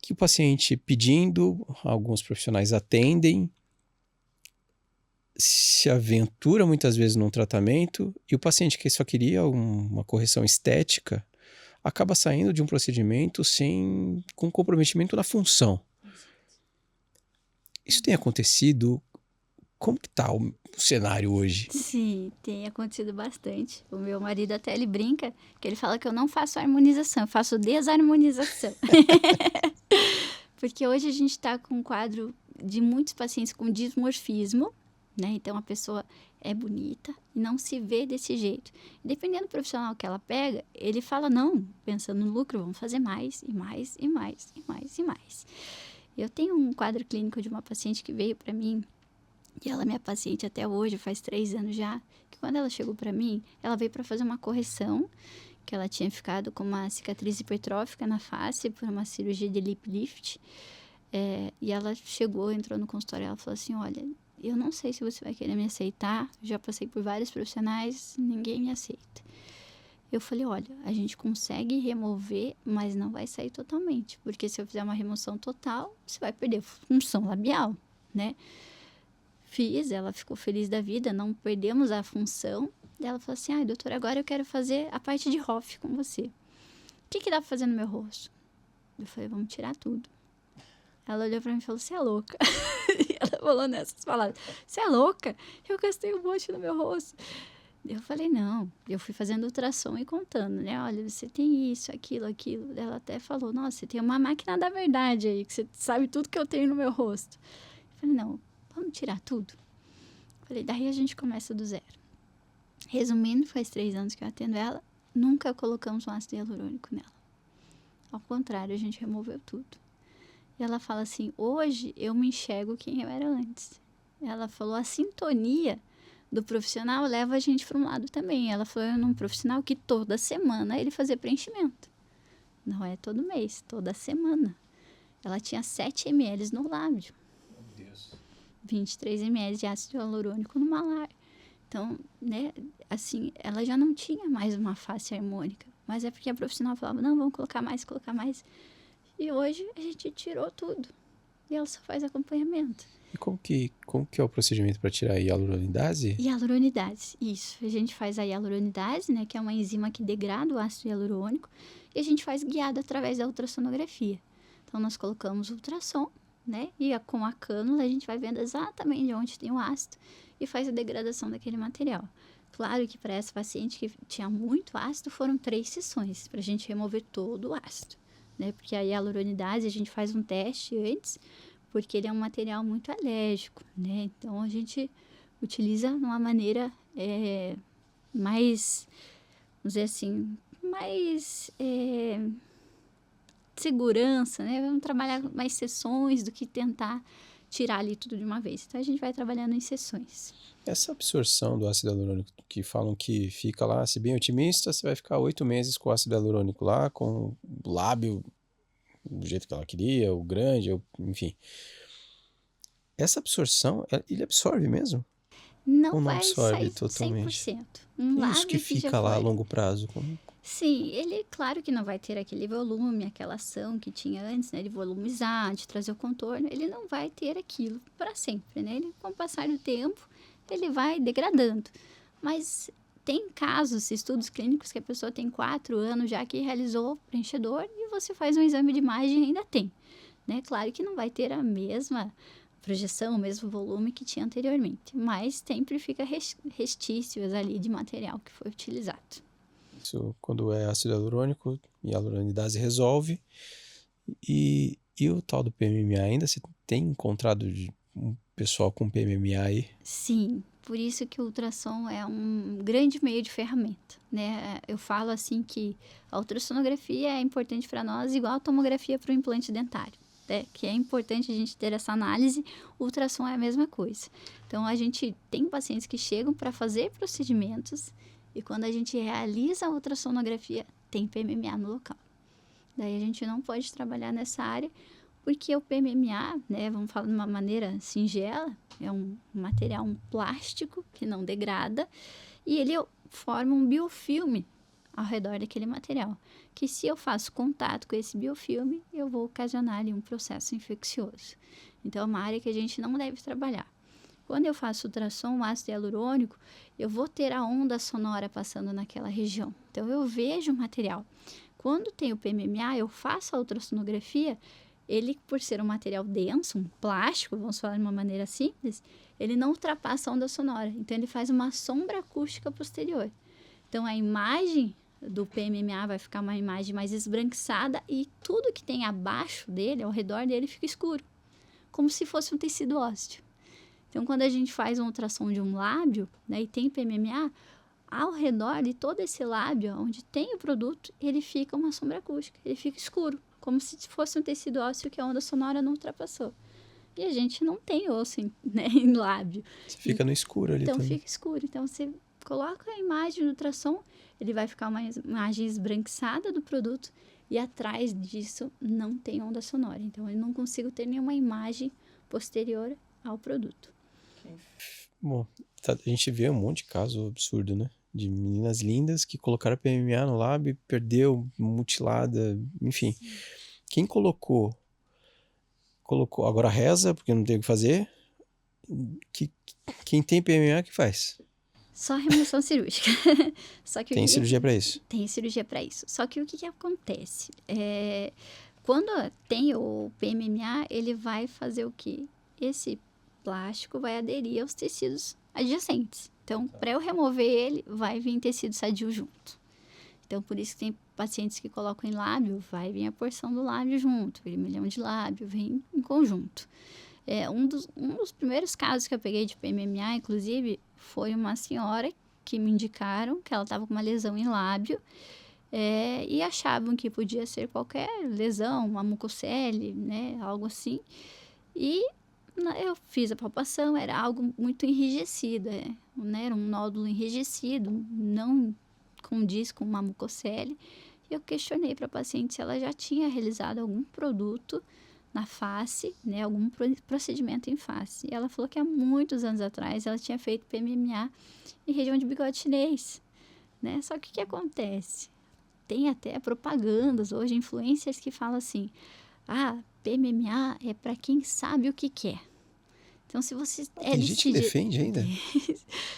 Que o paciente pedindo, alguns profissionais atendem, se aventura muitas vezes num tratamento e o paciente que só queria uma correção estética acaba saindo de um procedimento com comprometimento na função. Isso tem acontecido? Como que tá o cenário hoje? Sim, tem acontecido bastante. O meu marido até ele brinca, que ele fala que eu não faço harmonização, eu faço desarmonização. Porque hoje a gente está com um quadro de muitos pacientes com dismorfismo, né? Então, a pessoa é bonita e não se vê desse jeito. Dependendo do profissional que ela pega, ele fala, não, pensando no lucro, vamos fazer mais e mais e mais e mais e mais. Eu tenho um quadro clínico de uma paciente que veio para mim, e ela é minha paciente até hoje, faz 3 anos já, que quando ela chegou para mim, ela veio para fazer uma correção, que ela tinha ficado com uma cicatriz hipertrófica na face por uma cirurgia de lip lift. E ela chegou, entrou no consultório, ela falou assim, olha, eu não sei se você vai querer me aceitar, já passei por vários profissionais, ninguém me aceita. Eu falei, olha, a gente consegue remover, mas não vai sair totalmente, porque se eu fizer uma remoção total, você vai perder função labial, né? Fiz, ela ficou feliz da vida, não perdemos a função. Ela falou assim, ai, doutora, agora eu quero fazer a parte de Hoff com você. O que dá pra fazer no meu rosto? Eu falei, vamos tirar tudo. Ela olhou pra mim e falou, você é louca. E ela falou nessas palavras, você é louca? Eu gastei um monte no meu rosto. Eu falei, não. Eu fui fazendo ultrassom e contando, né? Olha, você tem isso, aquilo, aquilo. Ela até falou, nossa, você tem uma máquina da verdade aí, que você sabe tudo que eu tenho no meu rosto. Eu falei, não, vamos tirar tudo. Eu falei, daí a gente começa do zero. Resumindo, faz 3 anos que eu atendo ela, nunca colocamos um ácido hialurônico nela. Ao contrário, a gente removeu tudo. E ela fala assim, hoje eu me enxergo quem eu era antes. Ela falou, a sintonia do profissional leva a gente para um lado também. Ela falou, eu num profissional que toda semana ele fazia preenchimento. Não é todo mês, toda semana. Ela tinha 7 ml no lábio. Meu Deus. 23 ml de ácido hialurônico no malar. Então, né, assim, ela já não tinha mais uma face harmônica. Mas é porque a profissional falava, não, vamos colocar mais, colocar mais. E hoje a gente tirou tudo. E ela só faz acompanhamento. E como que é o procedimento para tirar a hialuronidase? Hialuronidase, isso. A gente faz a hialuronidase, né, que é uma enzima que degrada o ácido hialurônico. E a gente faz guiado através da ultrassonografia. Então, nós colocamos ultrassom, né, e com a cânula a gente vai vendo exatamente onde tem o ácido e faz a degradação daquele material. Claro que para essa paciente que tinha muito ácido, foram 3 sessões para a gente remover todo o ácido, né? Porque a hialuronidase a gente faz um teste antes, porque ele é um material muito alérgico, né? Então a gente utiliza de uma maneira mais, vamos dizer assim, mais segurança, né? Vamos trabalhar mais sessões do que tentar tirar ali tudo de uma vez. Então a gente vai trabalhando em sessões. Essa absorção do ácido hialurônico, que falam que fica lá, se bem otimista, você vai ficar 8 meses com o ácido hialurônico lá, com o lábio do jeito que ela queria, o grande, enfim. Essa absorção, ele absorve mesmo? Não Ou não vai absorve sair totalmente? 100%. E isso que fica lá a longo prazo? Sim, ele, claro que não vai ter aquele volume, aquela ação que tinha antes, né, de volumizar, de trazer o contorno, ele não vai ter aquilo para sempre, né? Ele, com o passar do tempo, ele vai degradando. Mas tem casos, estudos clínicos que a pessoa tem 4 anos já que realizou preenchedor e você faz um exame de imagem e ainda tem, né? Claro que não vai ter a mesma projeção, o mesmo volume que tinha anteriormente, mas sempre fica restícios ali de material que foi utilizado. Isso, quando é ácido hialurônico, hialuronidase resolve. E o tal do PMMA, ainda se tem encontrado um pessoal com PMMA aí? Sim, por isso que o ultrassom é um grande meio de ferramenta, né? Eu falo assim que a ultrassonografia é importante para nós, igual a tomografia para o implante dentário, né? Que é importante a gente ter essa análise, o ultrassom é a mesma coisa. Então, a gente tem pacientes que chegam para fazer procedimentos e quando a gente realiza a ultrassonografia, tem PMMA no local. Daí a gente não pode trabalhar nessa área, porque o PMMA, né, vamos falar de uma maneira singela, é um material, um plástico que não degrada, e ele forma um biofilme ao redor daquele material, que se eu faço contato com esse biofilme, eu vou ocasionar ali um processo infeccioso. Então, é uma área que a gente não deve trabalhar. Quando eu faço ultrassom, ácido hialurônico, eu vou ter a onda sonora passando naquela região. Então, eu vejo o material. Quando tem o PMMA, eu faço a ultrassonografia, ele, por ser um material denso, um plástico, vamos falar de uma maneira simples, ele não ultrapassa a onda sonora. Então, ele faz uma sombra acústica posterior. Então, a imagem do PMMA vai ficar uma imagem mais esbranquiçada e tudo que tem abaixo dele, ao redor dele, fica escuro. Como se fosse um tecido ósseo. Então, quando a gente faz uma ultrassom de um lábio, né, e tem PMMA, ao redor de todo esse lábio, onde tem o produto, ele fica uma sombra acústica, ele fica escuro, como se fosse um tecido ósseo que a onda sonora não ultrapassou. E a gente não tem osso né, em lábio. Você fica no escuro ali então, também. Fica escuro. Então, você coloca a imagem no ultrassom, ele vai ficar uma imagem esbranquiçada do produto e atrás disso não tem onda sonora. Então, eu não consigo ter nenhuma imagem posterior ao produto. Bom, a gente vê um monte de caso absurdo, né? De meninas lindas que colocaram PMMA no lábio e perdeu, mutilada, enfim. Sim. Quem colocou, agora reza, porque não tem o que fazer. Quem tem PMMA, que faz? Só remoção cirúrgica. Só que Tem cirurgia para isso? Tem cirurgia para isso. Só que o que acontece? Quando tem o PMMA, ele vai fazer o quê? Esse plástico vai aderir aos tecidos adjacentes. Então, para eu remover ele, vai vir tecido sadio junto. Então, por isso que tem pacientes que colocam em lábio, vai vir a porção do lábio junto, vermelhão de lábio, vem em conjunto. Um dos primeiros casos que eu peguei de PMMA, inclusive, foi uma senhora que me indicaram que ela estava com uma lesão em lábio e achavam que podia ser qualquer lesão, uma mucocele, né, algo assim. E eu fiz a palpação, era algo muito enrijecido, né, era um nódulo enrijecido, não condiz com uma mucocele. E eu questionei para a paciente se ela já tinha realizado algum produto na face, né, algum procedimento em face. E ela falou que há muitos anos atrás ela tinha feito PMMA em região de bigode chinês, né? Só que o que acontece? Tem até propagandas hoje, influencers que falam assim, PMMA é para quem sabe o que quer. Então, se você Tem gente que defende ainda?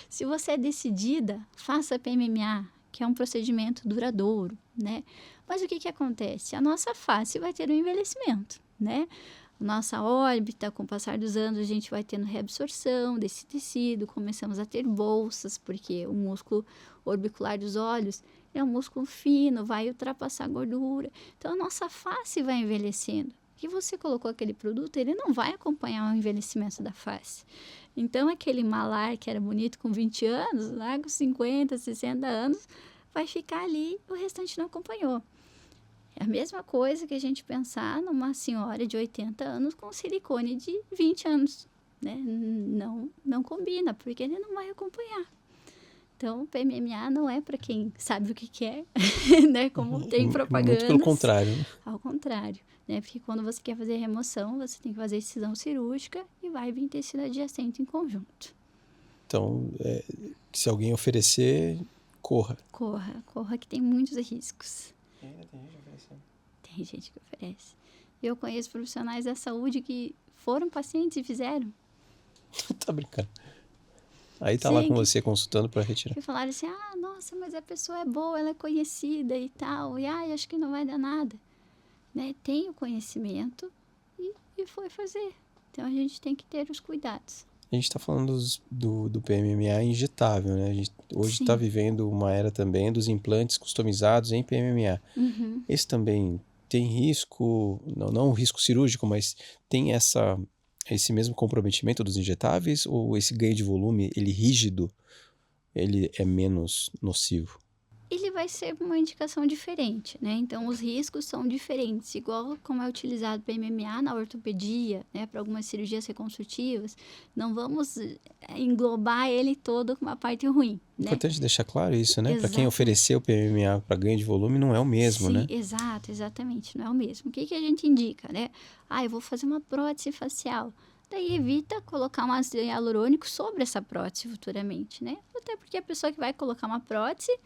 Se você é decidida, faça PMMA, que é um procedimento duradouro, né? Mas o que acontece? A nossa face vai ter um envelhecimento, né? Nossa órbita, com o passar dos anos, a gente vai tendo reabsorção desse tecido, começamos a ter bolsas, porque o músculo orbicular dos olhos é um músculo fino, vai ultrapassar a gordura. Então, a nossa face vai envelhecendo. E você colocou aquele produto, ele não vai acompanhar o envelhecimento da face. Então, aquele malar que era bonito com 20 anos, lá com 50, 60 anos, vai ficar ali, o restante não acompanhou. É a mesma coisa que a gente pensar numa senhora de 80 anos com silicone de 20 anos, né? Não combina, porque ele não vai acompanhar. Então, o PMMA não é para quem sabe o que quer, né? Como tem propagandas. Muito pelo contrário, né? Ao contrário, né? Porque quando você quer fazer remoção, você tem que fazer excisão cirúrgica e vai vir tecido adjacente em conjunto. Então, se alguém oferecer, corra. Corra que tem muitos riscos. Ainda tem gente oferecendo. Tem gente que oferece. Eu conheço profissionais da saúde que foram pacientes e fizeram. Tá brincando. Aí tá lá com você consultando para retirar. Que falaram assim, nossa, mas a pessoa é boa, ela é conhecida e tal. E acho que não vai dar nada. Né? Tem o conhecimento e foi fazer. Então, a gente tem que ter os cuidados. A gente está falando do PMMA injetável, né? A gente hoje está vivendo uma era também dos implantes customizados em PMMA. Uhum. Esse também tem risco, não um risco cirúrgico, mas tem esse mesmo comprometimento dos injetáveis, ou esse ganho de volume, ele rígido, ele é menos nocivo? Ele vai ser uma indicação diferente, né? Então, os riscos são diferentes, igual como é utilizado PMMA na ortopedia, né? Para algumas cirurgias reconstrutivas, não vamos englobar ele todo com uma parte ruim, né? Importante deixar claro isso, né? Para quem ofereceu o PMMA para ganho de volume, não é o mesmo, né? Exatamente, não é o mesmo. O que a gente indica, né? Eu vou fazer uma prótese facial. Daí evita colocar um ácido hialurônico sobre essa prótese futuramente, né? Até porque a pessoa que vai colocar uma prótese,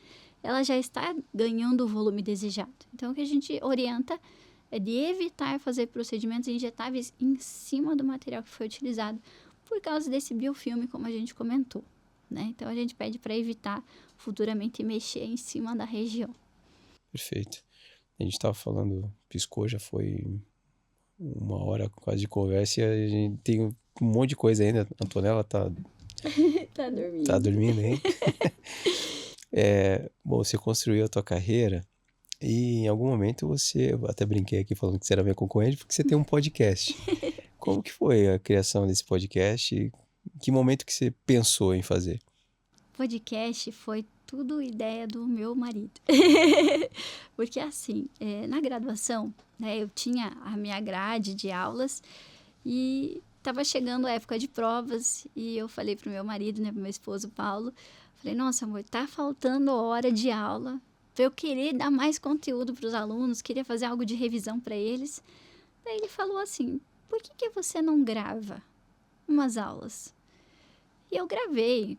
ela já está ganhando o volume desejado. Então, o que a gente orienta é de evitar fazer procedimentos injetáveis em cima do material que foi utilizado, por causa desse biofilme, como a gente comentou, né? Então, a gente pede para evitar futuramente mexer em cima da região. Perfeito. A gente estava falando, piscou, já foi 1 hora quase de conversa e a gente tem um monte de coisa ainda. A Antonella tá dormindo. Tá dormindo, hein? Bom, você construiu a tua carreira e em algum momento eu até brinquei aqui falando que você era minha concorrente porque você tem um podcast. Como que foi a criação desse podcast? Que momento que você pensou em fazer? Podcast foi tudo ideia do meu marido. Porque assim, na graduação, né, eu tinha a minha grade de aulas e estava chegando a época de provas e eu falei pro meu marido, né, pro meu esposo Paulo, falei, nossa amor, tá faltando hora de aula para eu querer dar mais conteúdo para os alunos, queria fazer algo de revisão para eles. Daí ele falou assim, por que você não grava umas aulas? E eu gravei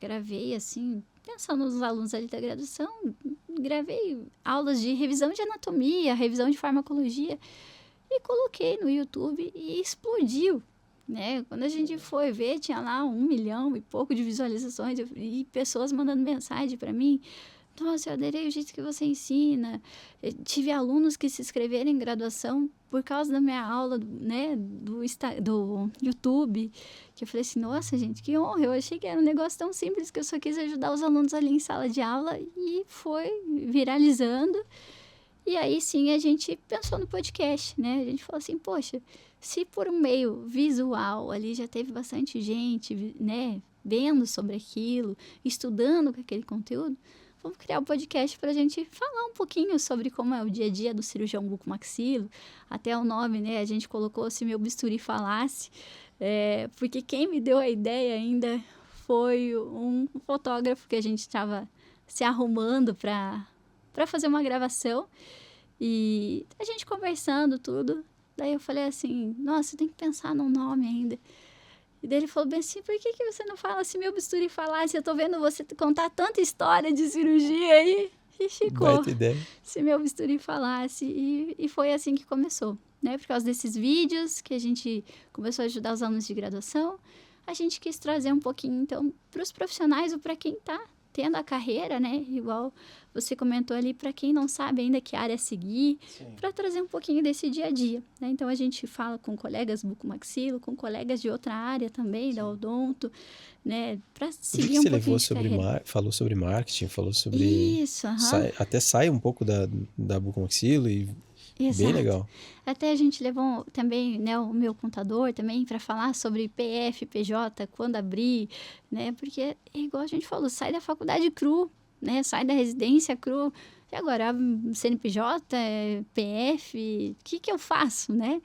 assim, pensando nos alunos ali da graduação, gravei aulas de revisão de anatomia, revisão de farmacologia e coloquei no YouTube e explodiu, né? Quando a gente foi ver, tinha lá 1 milhão e pouco de visualizações e pessoas mandando mensagem para mim. Nossa, eu adorei o jeito que você ensina. Eu tive alunos que se inscreveram em graduação por causa da minha aula, né, do YouTube. Que eu falei assim, nossa, gente, que honra. Eu achei que era um negócio tão simples que eu só quis ajudar os alunos ali em sala de aula e foi viralizando. E aí, sim, a gente pensou no podcast, né? A gente falou assim, poxa, se por um meio visual ali já teve bastante gente, né, vendo sobre aquilo, estudando com aquele conteúdo, vamos criar um podcast para a gente falar um pouquinho sobre como é o dia a dia do cirurgião bucomaxilo. Até o nome, né? A gente colocou Se Meu Bisturi Falasse, porque quem me deu a ideia ainda foi um fotógrafo que a gente estava se arrumando para fazer uma gravação. E a gente conversando tudo. Daí eu falei assim, nossa, tem que pensar num nome ainda. E daí ele falou bem assim, por que você não fala Se Meu Bisturi Falasse? Eu tô vendo você contar tanta história de cirurgia aí. E ficou. Baita ideia. Se Meu Bisturi Falasse. E foi assim que começou, né? Por causa desses vídeos que a gente começou a ajudar os alunos de graduação, a gente quis trazer um pouquinho, então, para os profissionais ou para quem tá tendo a carreira, né? Igual você comentou ali, para quem não sabe ainda que área seguir, para trazer um pouquinho desse dia a dia, né? Então, a gente fala com colegas bucomaxilo, com colegas de outra área também, Sim. da odonto, né? Para seguir que um você pouquinho levou de sobre carreira. falou sobre marketing, falou sobre... Isso, aham. Até sai um pouco da bucomaxilo e Exato. bem legal. Até a gente levou também, né, o meu contador também para falar sobre PF, PJ, quando abrir, né? Porque é igual a gente falou, sai da faculdade cru, né? Sai da residência cru. E agora, CNPJ, PF, o que eu faço, né?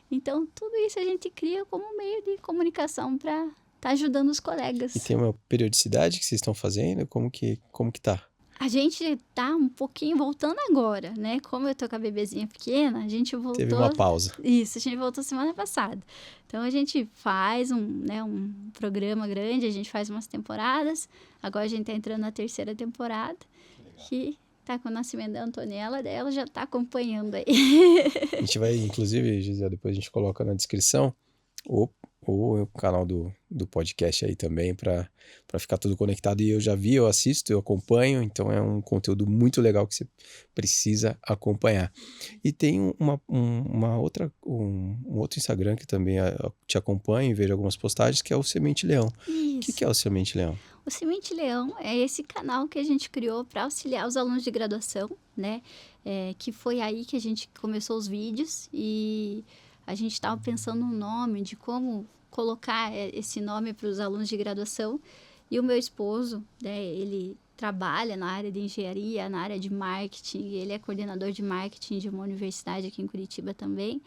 Então, tudo isso a gente cria como meio de comunicação para estar ajudando os colegas. E tem uma periodicidade que vocês estão fazendo? Como que tá? A gente tá um pouquinho voltando agora, né? Como eu tô com a bebezinha pequena, a gente voltou... Teve uma pausa. Isso, a gente voltou semana passada. Então, a gente faz um programa grande, a gente faz umas temporadas. Agora, a gente tá entrando na 3ª temporada. Legal. Que tá com o nascimento da Antonella, daí ela já tá acompanhando aí. A gente vai, inclusive, Gisele, depois a gente coloca na descrição o canal do podcast aí também, para ficar tudo conectado. E eu já vi, eu assisto, eu acompanho, então é um conteúdo muito legal que você precisa acompanhar. E tem um outro Instagram que também te acompanha e vejo algumas postagens, que é o Semente Leão. Isso. O que é o Semente Leão? O Semente Leão é esse canal que a gente criou para auxiliar os alunos de graduação, né? Que foi aí que a gente começou os vídeos e a gente estava pensando no nome, de como colocar esse nome para os alunos de graduação. E o meu esposo, né, ele trabalha na área de engenharia, na área de marketing, ele é coordenador de marketing de uma universidade aqui em Curitiba também.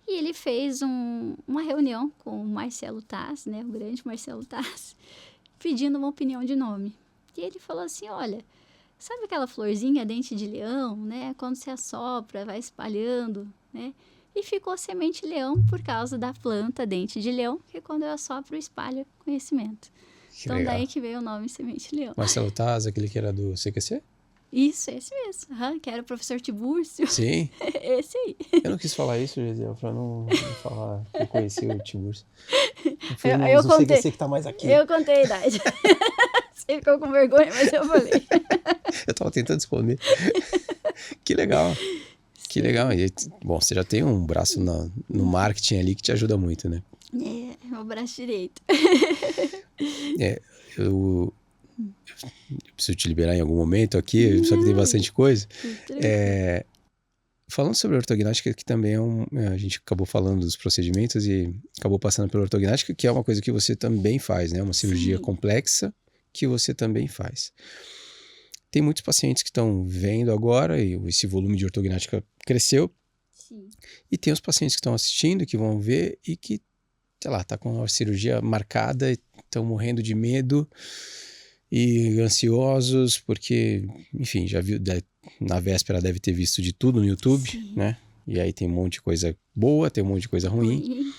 E ele fez uma reunião com o Marcelo Taz, né, o grande Marcelo Taz, pedindo uma opinião de nome. E ele falou assim, olha, sabe aquela florzinha dente de leão, né? Quando você assopra, vai espalhando, né? E ficou Semente Leão por causa da planta dente de leão, que quando eu assopro, espalha conhecimento. Que então, legal. daí que veio o nome Semente Leão. Marcelo Taz, aquele que era do CQC? Isso, esse mesmo. Que era o professor Tibúrcio. Sim. Esse aí. Eu não quis falar isso, Gisele, pra não falar que eu conheci o Tibúrcio. Eu contei. CQC que tá mais aqui. Eu contei a idade. Você ficou com vergonha, mas eu falei. Eu tava tentando esconder. Que legal. Que legal. E, bom, você já tem um braço no marketing ali que te ajuda muito, né? É o braço direito. Eu preciso te liberar em algum momento aqui, só que tem bastante coisa. falando sobre ortognática, que também a gente acabou falando dos procedimentos e acabou passando pela ortognática, que é uma coisa que você também faz, né? Uma cirurgia Sim. complexa que você também faz. Tem muitos pacientes que estão vendo agora e esse volume de ortognática cresceu. Sim. E tem os pacientes que estão assistindo, que vão ver e que, sei lá, tá com a cirurgia marcada e estão morrendo de medo e ansiosos porque, enfim, já viu, na véspera deve ter visto de tudo no YouTube, Sim. né? E aí tem um monte de coisa boa, tem um monte de coisa ruim.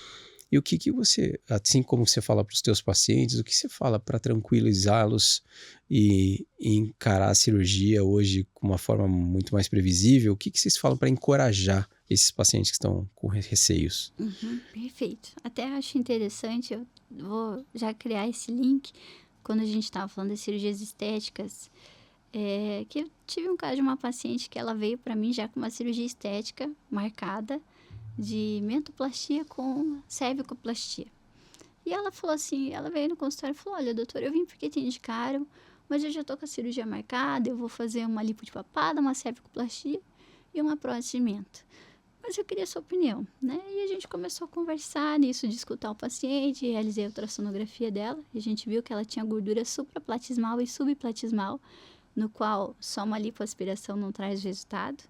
E o que você, assim como você fala para os teus pacientes, o que você fala para tranquilizá-los e encarar a cirurgia hoje com uma forma muito mais previsível? O que vocês falam para encorajar esses pacientes que estão com receios? Perfeito. Até acho interessante, eu vou já criar esse link, quando a gente estava falando das cirurgias estéticas, que eu tive um caso de uma paciente que ela veio para mim já com uma cirurgia estética marcada, de mentoplastia com cervicoplastia. E ela falou assim, ela veio no consultório e falou, olha, doutor, eu vim porque te indicaram, mas eu já tô com a cirurgia marcada, eu vou fazer uma lipo de papada, uma cervicoplastia e uma prótese de mento. Mas eu queria a sua opinião, né? E a gente começou a conversar nisso, de escutar o paciente, realizei a ultrassonografia dela, e a gente viu que ela tinha gordura supraplatismal e subplatismal, no qual só uma lipoaspiração não traz resultado.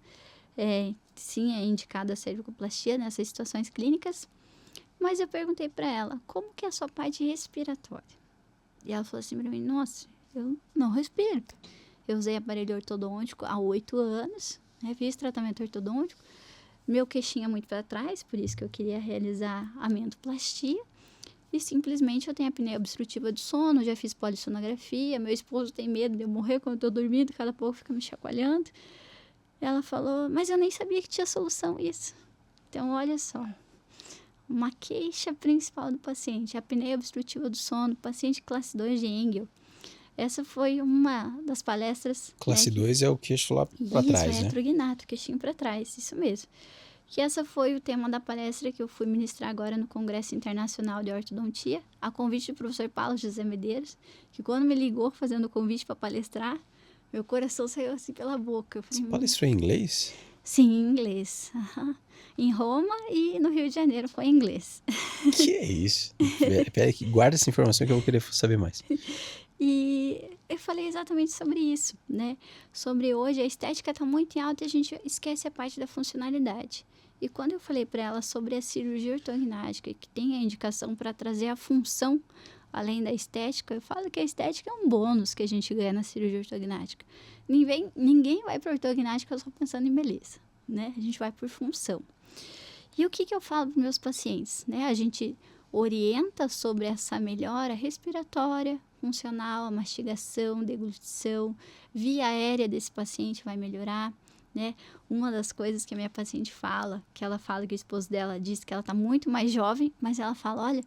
Sim, é indicada a cervicoplastia nessas situações clínicas, mas eu perguntei para ela, como que é a sua parte respiratória? E ela falou assim para mim, nossa, eu não respiro. Eu usei aparelho ortodôntico há 8 anos, né, fiz tratamento ortodôntico, meu queixinho é muito para trás, por isso que eu queria realizar a mentoplastia, e simplesmente eu tenho apneia obstrutiva do sono, já fiz polissonografia, meu esposo tem medo de eu morrer quando eu tô dormindo, cada pouco fica me chacoalhando. Ela falou, mas eu nem sabia que tinha solução isso. Então, olha só, uma queixa principal do paciente, a apneia obstrutiva do sono, paciente classe 2 de Engel. Essa foi uma das palestras... Classe 2 é o queixo lá para trás, isso, né? retrognato, queixinho para trás, isso mesmo. Que essa foi o tema da palestra que eu fui ministrar agora no Congresso Internacional de Ortodontia, a convite do professor Paulo José Medeiros, que quando me ligou fazendo o convite para palestrar, meu coração saiu assim pela boca. Eu falei, Você palestrou em inglês? Sim, em inglês. Em Roma e no Rio de Janeiro foi em inglês. Que é isso? Pera aí, guarda essa informação que eu vou querer saber mais. E eu falei exatamente sobre isso, né? Sobre hoje a estética está muito em alta e a gente esquece a parte da funcionalidade. E quando eu falei para ela sobre a cirurgia ortognática, que tem a indicação para trazer a função além da estética, eu falo que a estética é um bônus que a gente ganha na cirurgia ortognática. Ninguém vai para ortognática só pensando em beleza, né? A gente vai por função. E o que eu falo para meus pacientes, né? A gente orienta sobre essa melhora respiratória, funcional, a mastigação, deglutição, via aérea desse paciente vai melhorar, né? Uma das coisas que a minha paciente fala, que ela fala que o esposo dela diz que ela está muito mais jovem, mas ela fala, olha,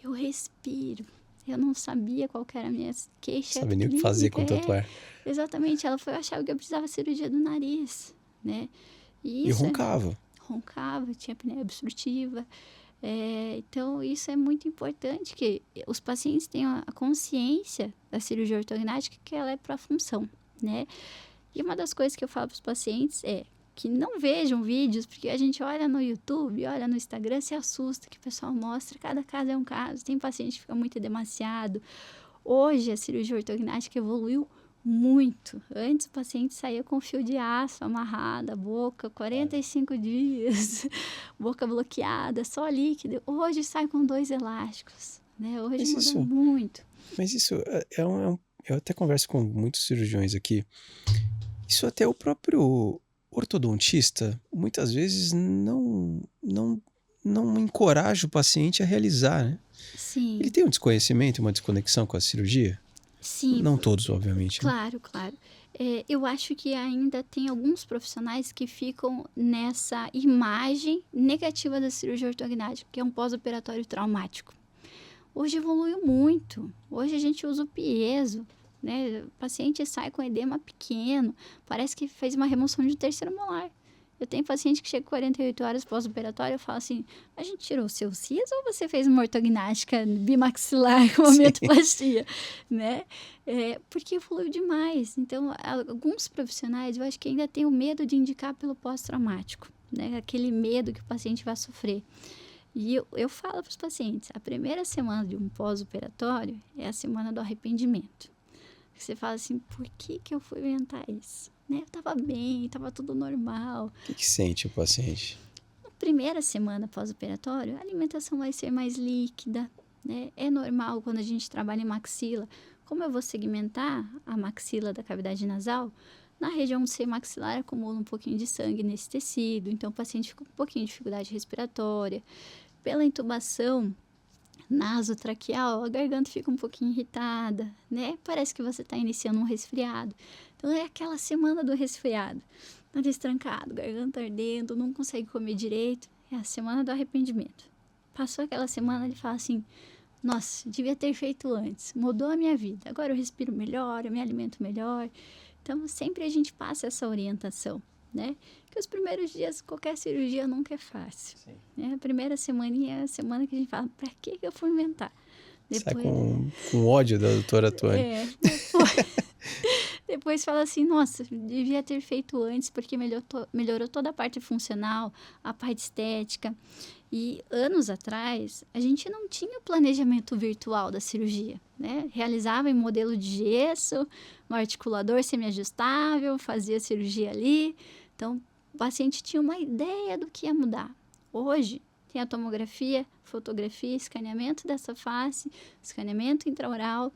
eu respiro. Eu não sabia qual que era a minha queixa. Sabe nem o que fazer com tanto ar. Exatamente, ela foi achar que eu precisava de cirurgia do nariz, né? E roncava. Roncava, tinha apneia obstrutiva. Então, isso é muito importante, que os pacientes tenham a consciência da cirurgia ortognática, que ela é para a função, né? E uma das coisas que eu falo para os pacientes é que não vejam vídeos, porque a gente olha no YouTube, olha no Instagram, se assusta que o pessoal mostra, cada caso é um caso, tem paciente que fica muito demasiado. Hoje a cirurgia ortognática evoluiu muito. Antes o paciente saía com fio de aço amarrado, a boca, 45 dias, boca bloqueada, só líquido. Hoje sai com 2 elásticos, né? Hoje mudou muito. Mas isso eu até converso com muitos cirurgiões aqui. Isso até o próprio ortodontista muitas vezes não encoraja o paciente a realizar, né? Sim. Ele tem um desconhecimento, uma desconexão com a cirurgia? Sim. Não todos, obviamente. Claro, né? Claro. Eu acho que ainda tem alguns profissionais que ficam nessa imagem negativa da cirurgia ortognática, que é um pós-operatório traumático. Hoje evoluiu muito. Hoje a gente usa o piezo, né? O paciente sai com edema pequeno, parece que fez uma remoção de 3º molar. Eu tenho paciente que chega 48 horas pós-operatório, eu falo assim, a gente tirou o seu sias ou você fez uma ortognática bimaxilar com aumentoplastia, né? Porque evoluiu demais. Então, alguns profissionais, eu acho que ainda têm o medo de indicar pelo pós-traumático, né? Aquele medo que o paciente vai sofrer. E eu falo para os pacientes, a primeira semana de um pós-operatório é a semana do arrependimento. Você fala assim, por que eu fui inventar isso? Né? Eu estava bem, estava tudo normal. O que sente o paciente? Na primeira semana pós-operatório, a alimentação vai ser mais líquida, né? É normal quando a gente trabalha em maxila. Como eu vou segmentar a maxila da cavidade nasal, na região C maxilar acumula um pouquinho de sangue nesse tecido, então o paciente fica com um pouquinho de dificuldade respiratória. Pela intubação nasotraqueal, a garganta fica um pouquinho irritada, né? Parece que você está iniciando um resfriado. Então, é aquela semana do resfriado. Nariz trancado, garganta ardendo, não consegue comer direito. É a semana do arrependimento. Passou aquela semana, ele fala assim, nossa, devia ter feito antes. Mudou a minha vida. Agora eu respiro melhor, eu me alimento melhor. Então, sempre a gente passa essa orientação, né? Que os primeiros dias, qualquer cirurgia nunca é fácil. Né? A primeira semaninha é a semana que a gente fala, pra que eu fui inventar? Depois, sai com ódio da doutora Tuane. Depois fala assim, nossa, devia ter feito antes, porque melhorou toda a parte funcional, a parte estética. E anos atrás, a gente não tinha o planejamento virtual da cirurgia, né? Realizava em modelo de gesso, um articulador semiajustável, fazia a cirurgia ali. Então, o paciente tinha uma ideia do que ia mudar. Hoje, tem a tomografia, fotografia, escaneamento dessa face, escaneamento intraoral,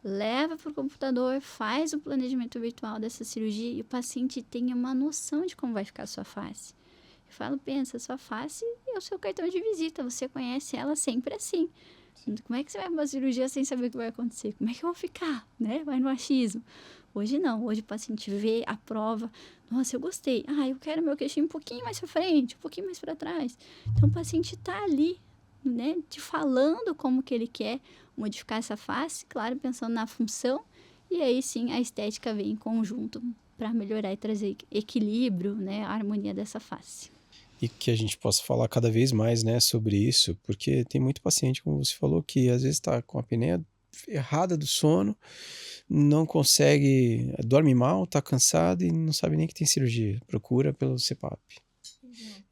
leva para o computador, faz o planejamento virtual dessa cirurgia e o paciente tem uma noção de como vai ficar a sua face. Eu falo, pensa, sua face é o seu cartão de visita, você conhece ela sempre assim. Como é que você vai para uma cirurgia sem saber o que vai acontecer? Como é que eu vou ficar? Né? Vai no achismo. Hoje não, hoje o paciente vê, aprova, nossa, eu gostei. Eu quero meu queixinho um pouquinho mais para frente, um pouquinho mais para trás. Então, o paciente está ali, né, te falando como que ele quer modificar essa face, claro, pensando na função, e aí sim a estética vem em conjunto para melhorar e trazer equilíbrio, né, a harmonia dessa face. E que a gente possa falar cada vez mais, né, sobre isso, porque tem muito paciente, como você falou, que às vezes está com a apneia errada do sono, não consegue, dorme mal, está cansado e não sabe nem que tem cirurgia, procura pelo CPAP.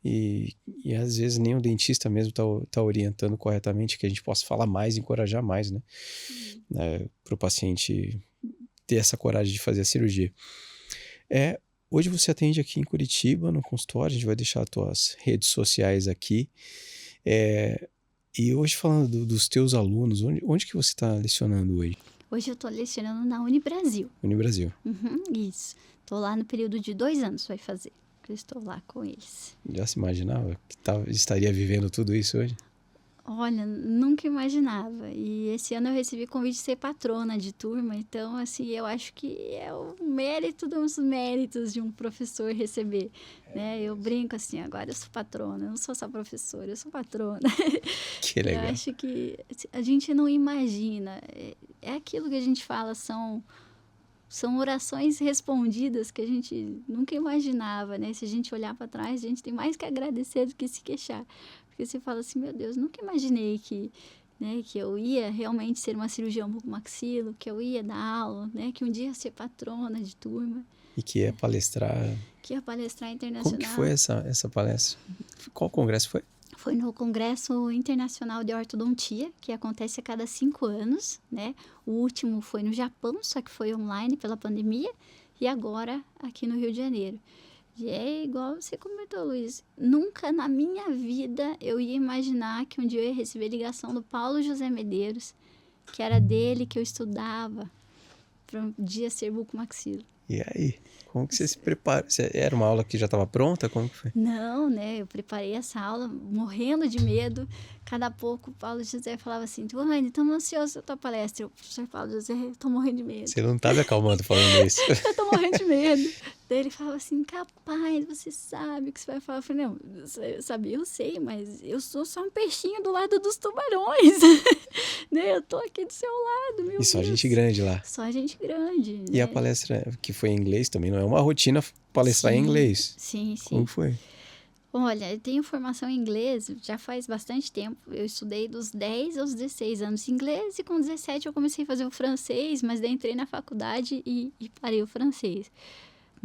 E às vezes nem o dentista mesmo tá orientando corretamente, que a gente possa falar mais, encorajar mais, né? Para o paciente ter essa coragem de fazer a cirurgia. Hoje você atende aqui em Curitiba, no consultório, a gente vai deixar as tuas redes sociais aqui. E hoje falando dos teus alunos, onde que você está lecionando hoje? Hoje eu estou lecionando na Unibrasil. Unibrasil. Isso. Estou lá no período de 2 anos, vai fazer. Eu estou lá com eles. Já se imaginava que estaria vivendo tudo isso hoje? Olha, nunca imaginava. E esse ano eu recebi convite de ser patrona de turma. Então, assim, eu acho que é o mérito dos méritos de um professor receber. Né? Eu brinco assim, agora eu sou patrona. Eu não sou só professora, eu sou patrona. Que legal. Eu acho que a gente não imagina. É aquilo que a gente fala, são orações respondidas que a gente nunca imaginava, né? Se a gente olhar para trás, a gente tem mais que agradecer do que se queixar. Porque você fala assim, meu Deus, nunca imaginei que eu ia realmente ser uma cirurgião bucomaxilo, que eu ia dar aula, né? Que um dia ia ser patrona de turma. E que ia palestrar... Que ia palestrar internacional. Como que foi essa palestra? Qual congresso foi? Foi no Congresso Internacional de Ortodontia, que acontece a cada 5 anos, né? O último foi no Japão, só que foi online pela pandemia, e agora aqui no Rio de Janeiro. E é igual você comentou, Luiz, nunca na minha vida eu ia imaginar que um dia eu ia receber ligação do Paulo José Medeiros, que era dele que eu estudava, para um dia ser bucomaxilo. E aí? Como que você se prepara? Era uma aula que já estava pronta? Como que foi? Não, né? Eu preparei essa aula morrendo de medo. Cada pouco o Paulo José falava assim, Tuane, estamos ansiosos pela tua palestra. Eu, professor Paulo José, eu tô morrendo de medo. Você não tá me acalmando falando isso. Eu tô morrendo de medo. Daí ele falava assim, capaz, você sabe o que você vai falar. Eu falei, não, eu sei, mas eu sou só um peixinho do lado dos tubarões. Né? Eu tô aqui do seu lado, meu E só gente Deus. grande lá. Só gente grande, E a né? palestra que foi em inglês também, não é uma rotina palestrar em Sim, inglês. sim, Como sim. foi? Olha, eu tenho formação em inglês já faz bastante tempo. Eu estudei dos 10 aos 16 anos inglês e com 17 eu comecei a fazer o francês, mas daí entrei na faculdade e parei o francês.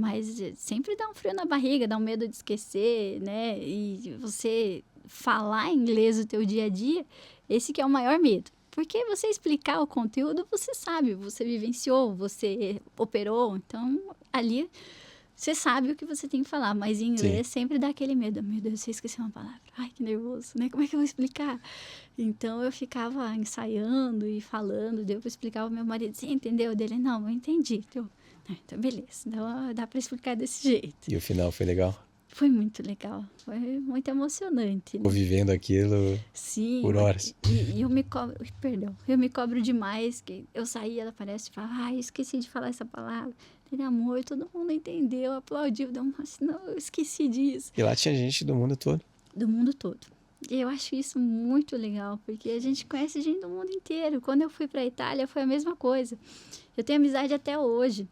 Mas sempre dá um frio na barriga, dá um medo de esquecer, né? E você falar inglês no teu dia a dia, esse que é o maior medo. Porque você explicar o conteúdo, você sabe, você vivenciou, você operou, então ali você sabe o que você tem que falar, mas em Sim. inglês sempre dá aquele medo. Meu Deus, você esqueceu uma palavra. Ai, que nervoso, né? Como é que eu vou explicar? Então eu ficava ensaiando e falando, daí eu explicava ao meu marido, você entendeu? Dele, não, eu entendi. Então beleza, então dá para explicar desse jeito. E o final foi legal? Foi muito legal, foi muito emocionante, Ficou né? vivendo aquilo Sim, por horas. e eu me cobro, perdão, eu me cobro demais, que eu saí, ela parece e fala, ai, esqueci de falar essa palavra. Ele, amor, todo mundo entendeu, aplaudiu, deu assim, não, eu esqueci disso. E lá tinha gente do mundo todo. Do mundo todo. E eu acho isso muito legal, porque a gente conhece gente do mundo inteiro. Quando eu fui para a Itália, foi a mesma coisa. Eu tenho amizade até hoje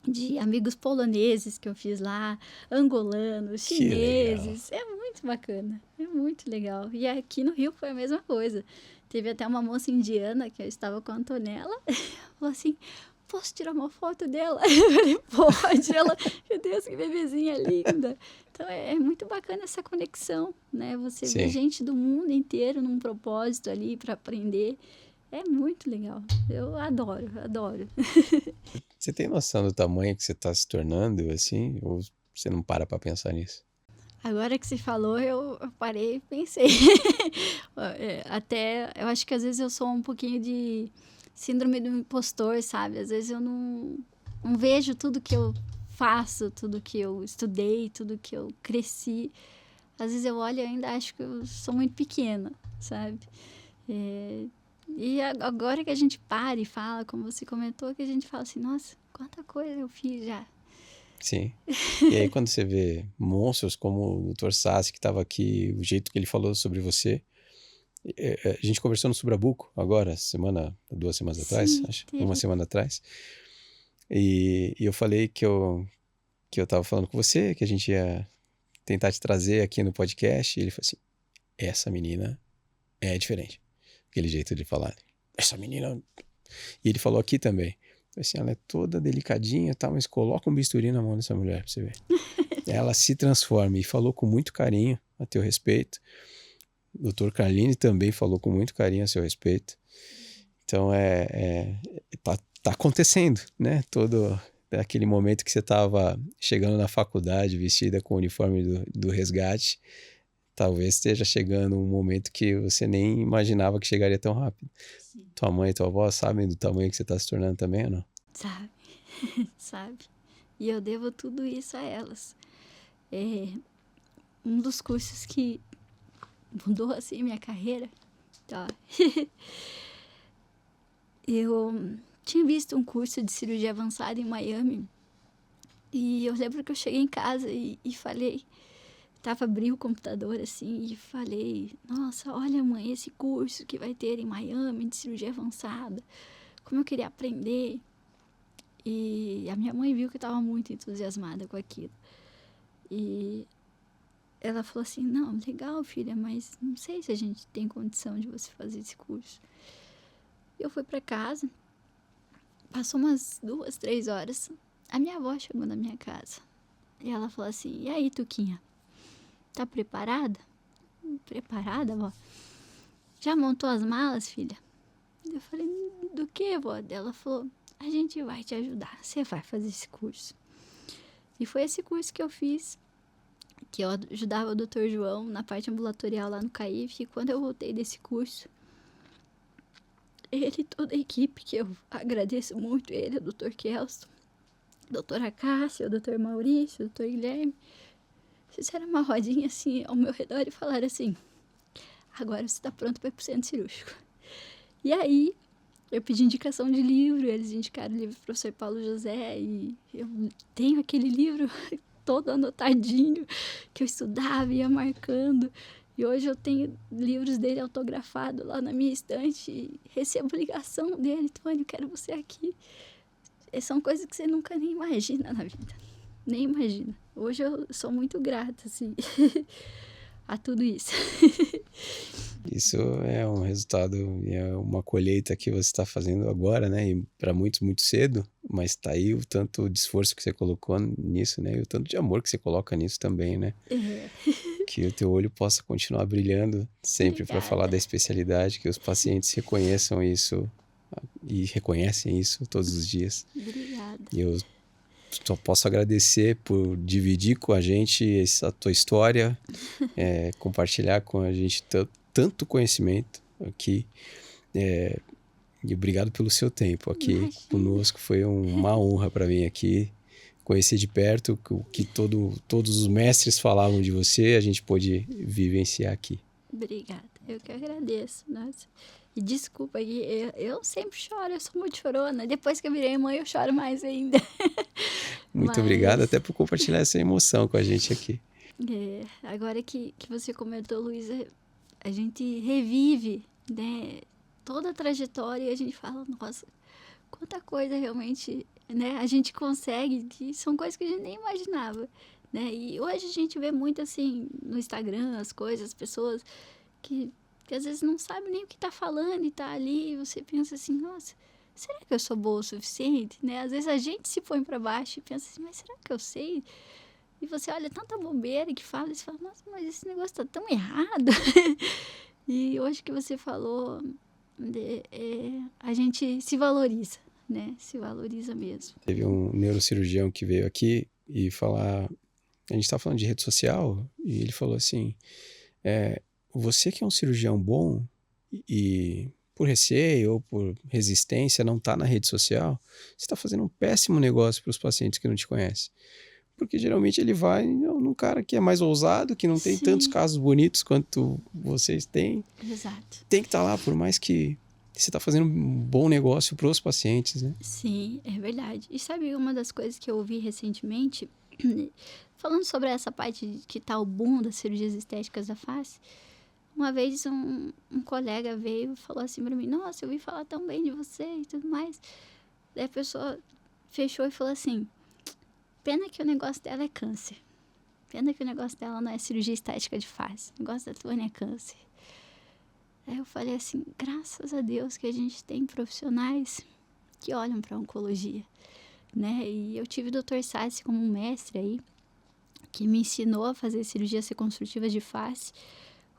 de amigos poloneses que eu fiz lá, angolanos, Que legal. chineses. É muito bacana, é muito legal. E aqui no Rio foi a mesma coisa. Teve até uma moça indiana que eu estava com a Antonella, falou assim, posso tirar uma foto dela? Eu falei, pode. Ela, meu Deus, que bebezinha linda. Então é muito bacana essa conexão, né? Você vê Sim. gente do mundo inteiro num propósito ali para aprender. É muito legal. Eu adoro, adoro. Você tem noção do tamanho que você está se tornando, assim? Ou você não para pra pensar nisso? Agora que você falou, eu parei e pensei. Até, eu acho que às vezes eu sou um pouquinho de síndrome do impostor, sabe? Às vezes eu não vejo tudo que eu faço, tudo que eu estudei, tudo que eu cresci. Às vezes eu olho e ainda acho que eu sou muito pequena, sabe? E agora que a gente para e fala, como você comentou, que a gente fala assim, nossa, quanta coisa eu fiz já. Sim. E aí quando você vê monstros como o Dr. Sassi, que estava aqui, o jeito que ele falou sobre você. A gente conversou no Subrabuco agora, 2 semanas atrás, Sim, acho, teve. uma semana atrás. E eu falei que eu tava falando com você, que a gente ia tentar te trazer aqui no podcast. E ele falou assim, essa menina é diferente. Aquele jeito de falar. Essa menina... E ele falou aqui também. Assim, ela é toda delicadinha e tal, mas coloca um bisturi na mão dessa mulher pra você ver. Ela se transforma. E falou com muito carinho a teu respeito. O Dr. Carline também falou com muito carinho a seu respeito. Então, tá acontecendo, né? Todo aquele momento que você estava chegando na faculdade vestida com o uniforme do resgate, talvez esteja chegando um momento que você nem imaginava que chegaria tão rápido. Sim. Tua mãe e tua avó sabem do tamanho que você está se tornando também ou não? Sabe, sabe. E eu devo tudo isso a elas. Um dos cursos que mudou assim minha carreira, tá? Eu tinha visto um curso de cirurgia avançada em Miami e eu lembro que eu cheguei em casa e falei, abri o computador assim e falei, nossa, olha mãe, esse curso que vai ter em Miami de cirurgia avançada, como eu queria aprender. E a minha mãe viu que eu estava muito entusiasmada com aquilo. E ela falou assim, não, legal filha, mas não sei se a gente tem condição de você fazer esse curso. Eu fui para casa, passou umas 2, 3 horas, a minha avó chegou na minha casa. E ela falou assim, e aí Tuquinha, tá preparada? Preparada, vó? Já montou as malas, filha? Eu falei, do que, vó? Ela falou, a gente vai te ajudar, você vai fazer esse curso. E foi esse curso que eu fiz, que eu ajudava o Dr. João na parte ambulatorial lá no CAIF, e quando eu voltei desse curso, ele e toda a equipe, que eu agradeço muito ele, o Dr. Kelson, a doutora Cássia, o Dr. Maurício, o Dr. Guilherme, fizeram uma rodinha assim ao meu redor e falaram assim, agora você está pronto para ir pro centro cirúrgico. E aí, Eu pedi indicação de livro, eles indicaram o livro do professor Paulo José, e eu tenho aquele livro todo anotadinho, que eu estudava e ia marcando. E hoje eu tenho livros dele autografados lá na minha estante e recebo ligação dele: Tony, eu quero você aqui. E são coisas que você nunca nem imagina na vida. Nem imagina. Hoje eu sou muito grata, assim, a tudo isso. Isso é um resultado, é uma colheita que você está fazendo agora, né? E para muitos, muito cedo, mas tá aí o tanto de esforço que você colocou nisso, né? E o tanto de amor que você coloca nisso também, né? É. Que o teu olho possa continuar brilhando sempre para falar Obrigada. da especialidade, que os pacientes reconheçam isso e reconhecem isso todos os dias. Obrigada. E eu só posso agradecer por dividir com a gente essa tua história, compartilhar com a gente tanto conhecimento aqui. E obrigado pelo seu tempo aqui Imagina. conosco. Foi uma honra para mim aqui conhecer de perto o que todos os mestres falavam de você, a gente pôde vivenciar aqui. Obrigada. Eu que agradeço. Nossa. E desculpa, eu sempre choro, eu sou muito chorona. Depois que eu virei mãe, eu choro mais ainda. Muito obrigado até por compartilhar essa emoção com a gente aqui. Agora que você comentou, Luísa, a gente revive, né, toda a trajetória e a gente fala: nossa, quanta coisa realmente, né, a gente consegue, que são coisas que a gente nem imaginava, né? E hoje a gente vê muito assim no Instagram as coisas, as pessoas que às vezes não sabem nem o que tá falando e tá ali, e você pensa assim: nossa, será que eu sou boa o suficiente, né? Às vezes a gente se põe para baixo e pensa assim: mas será que eu sei? E você olha tanta bobeira que fala, e você fala: nossa, mas esse negócio tá tão errado. E hoje que você falou, a gente se valoriza, né? Se valoriza mesmo. Teve um neurocirurgião que veio aqui e falar... A gente tá falando de rede social e ele falou assim... você que é um cirurgião bom e por receio ou por resistência não tá na rede social, você tá fazendo um péssimo negócio para os pacientes que não te conhecem. Porque geralmente ele vai num cara que é mais ousado, que não tem tantos casos bonitos quanto vocês têm. Exato. Tem que estar lá, por mais que você está fazendo um bom negócio para os pacientes, né? Sim, é verdade. E sabe uma das coisas que eu ouvi recentemente, falando sobre essa parte de que tá o boom das cirurgias estéticas da face? Uma vez um colega veio e falou assim pra mim: nossa, eu ouvi falar tão bem de você e tudo mais. Daí a pessoa fechou e falou assim: pena que o negócio dela é câncer. Pena que o negócio dela não é cirurgia estética de face. O negócio da Tony é câncer. Aí eu falei assim: graças a Deus que a gente tem profissionais que olham para oncologia, né? E eu tive o Dr. Sassi como um mestre aí, que me ensinou a fazer cirurgias reconstrutivas de face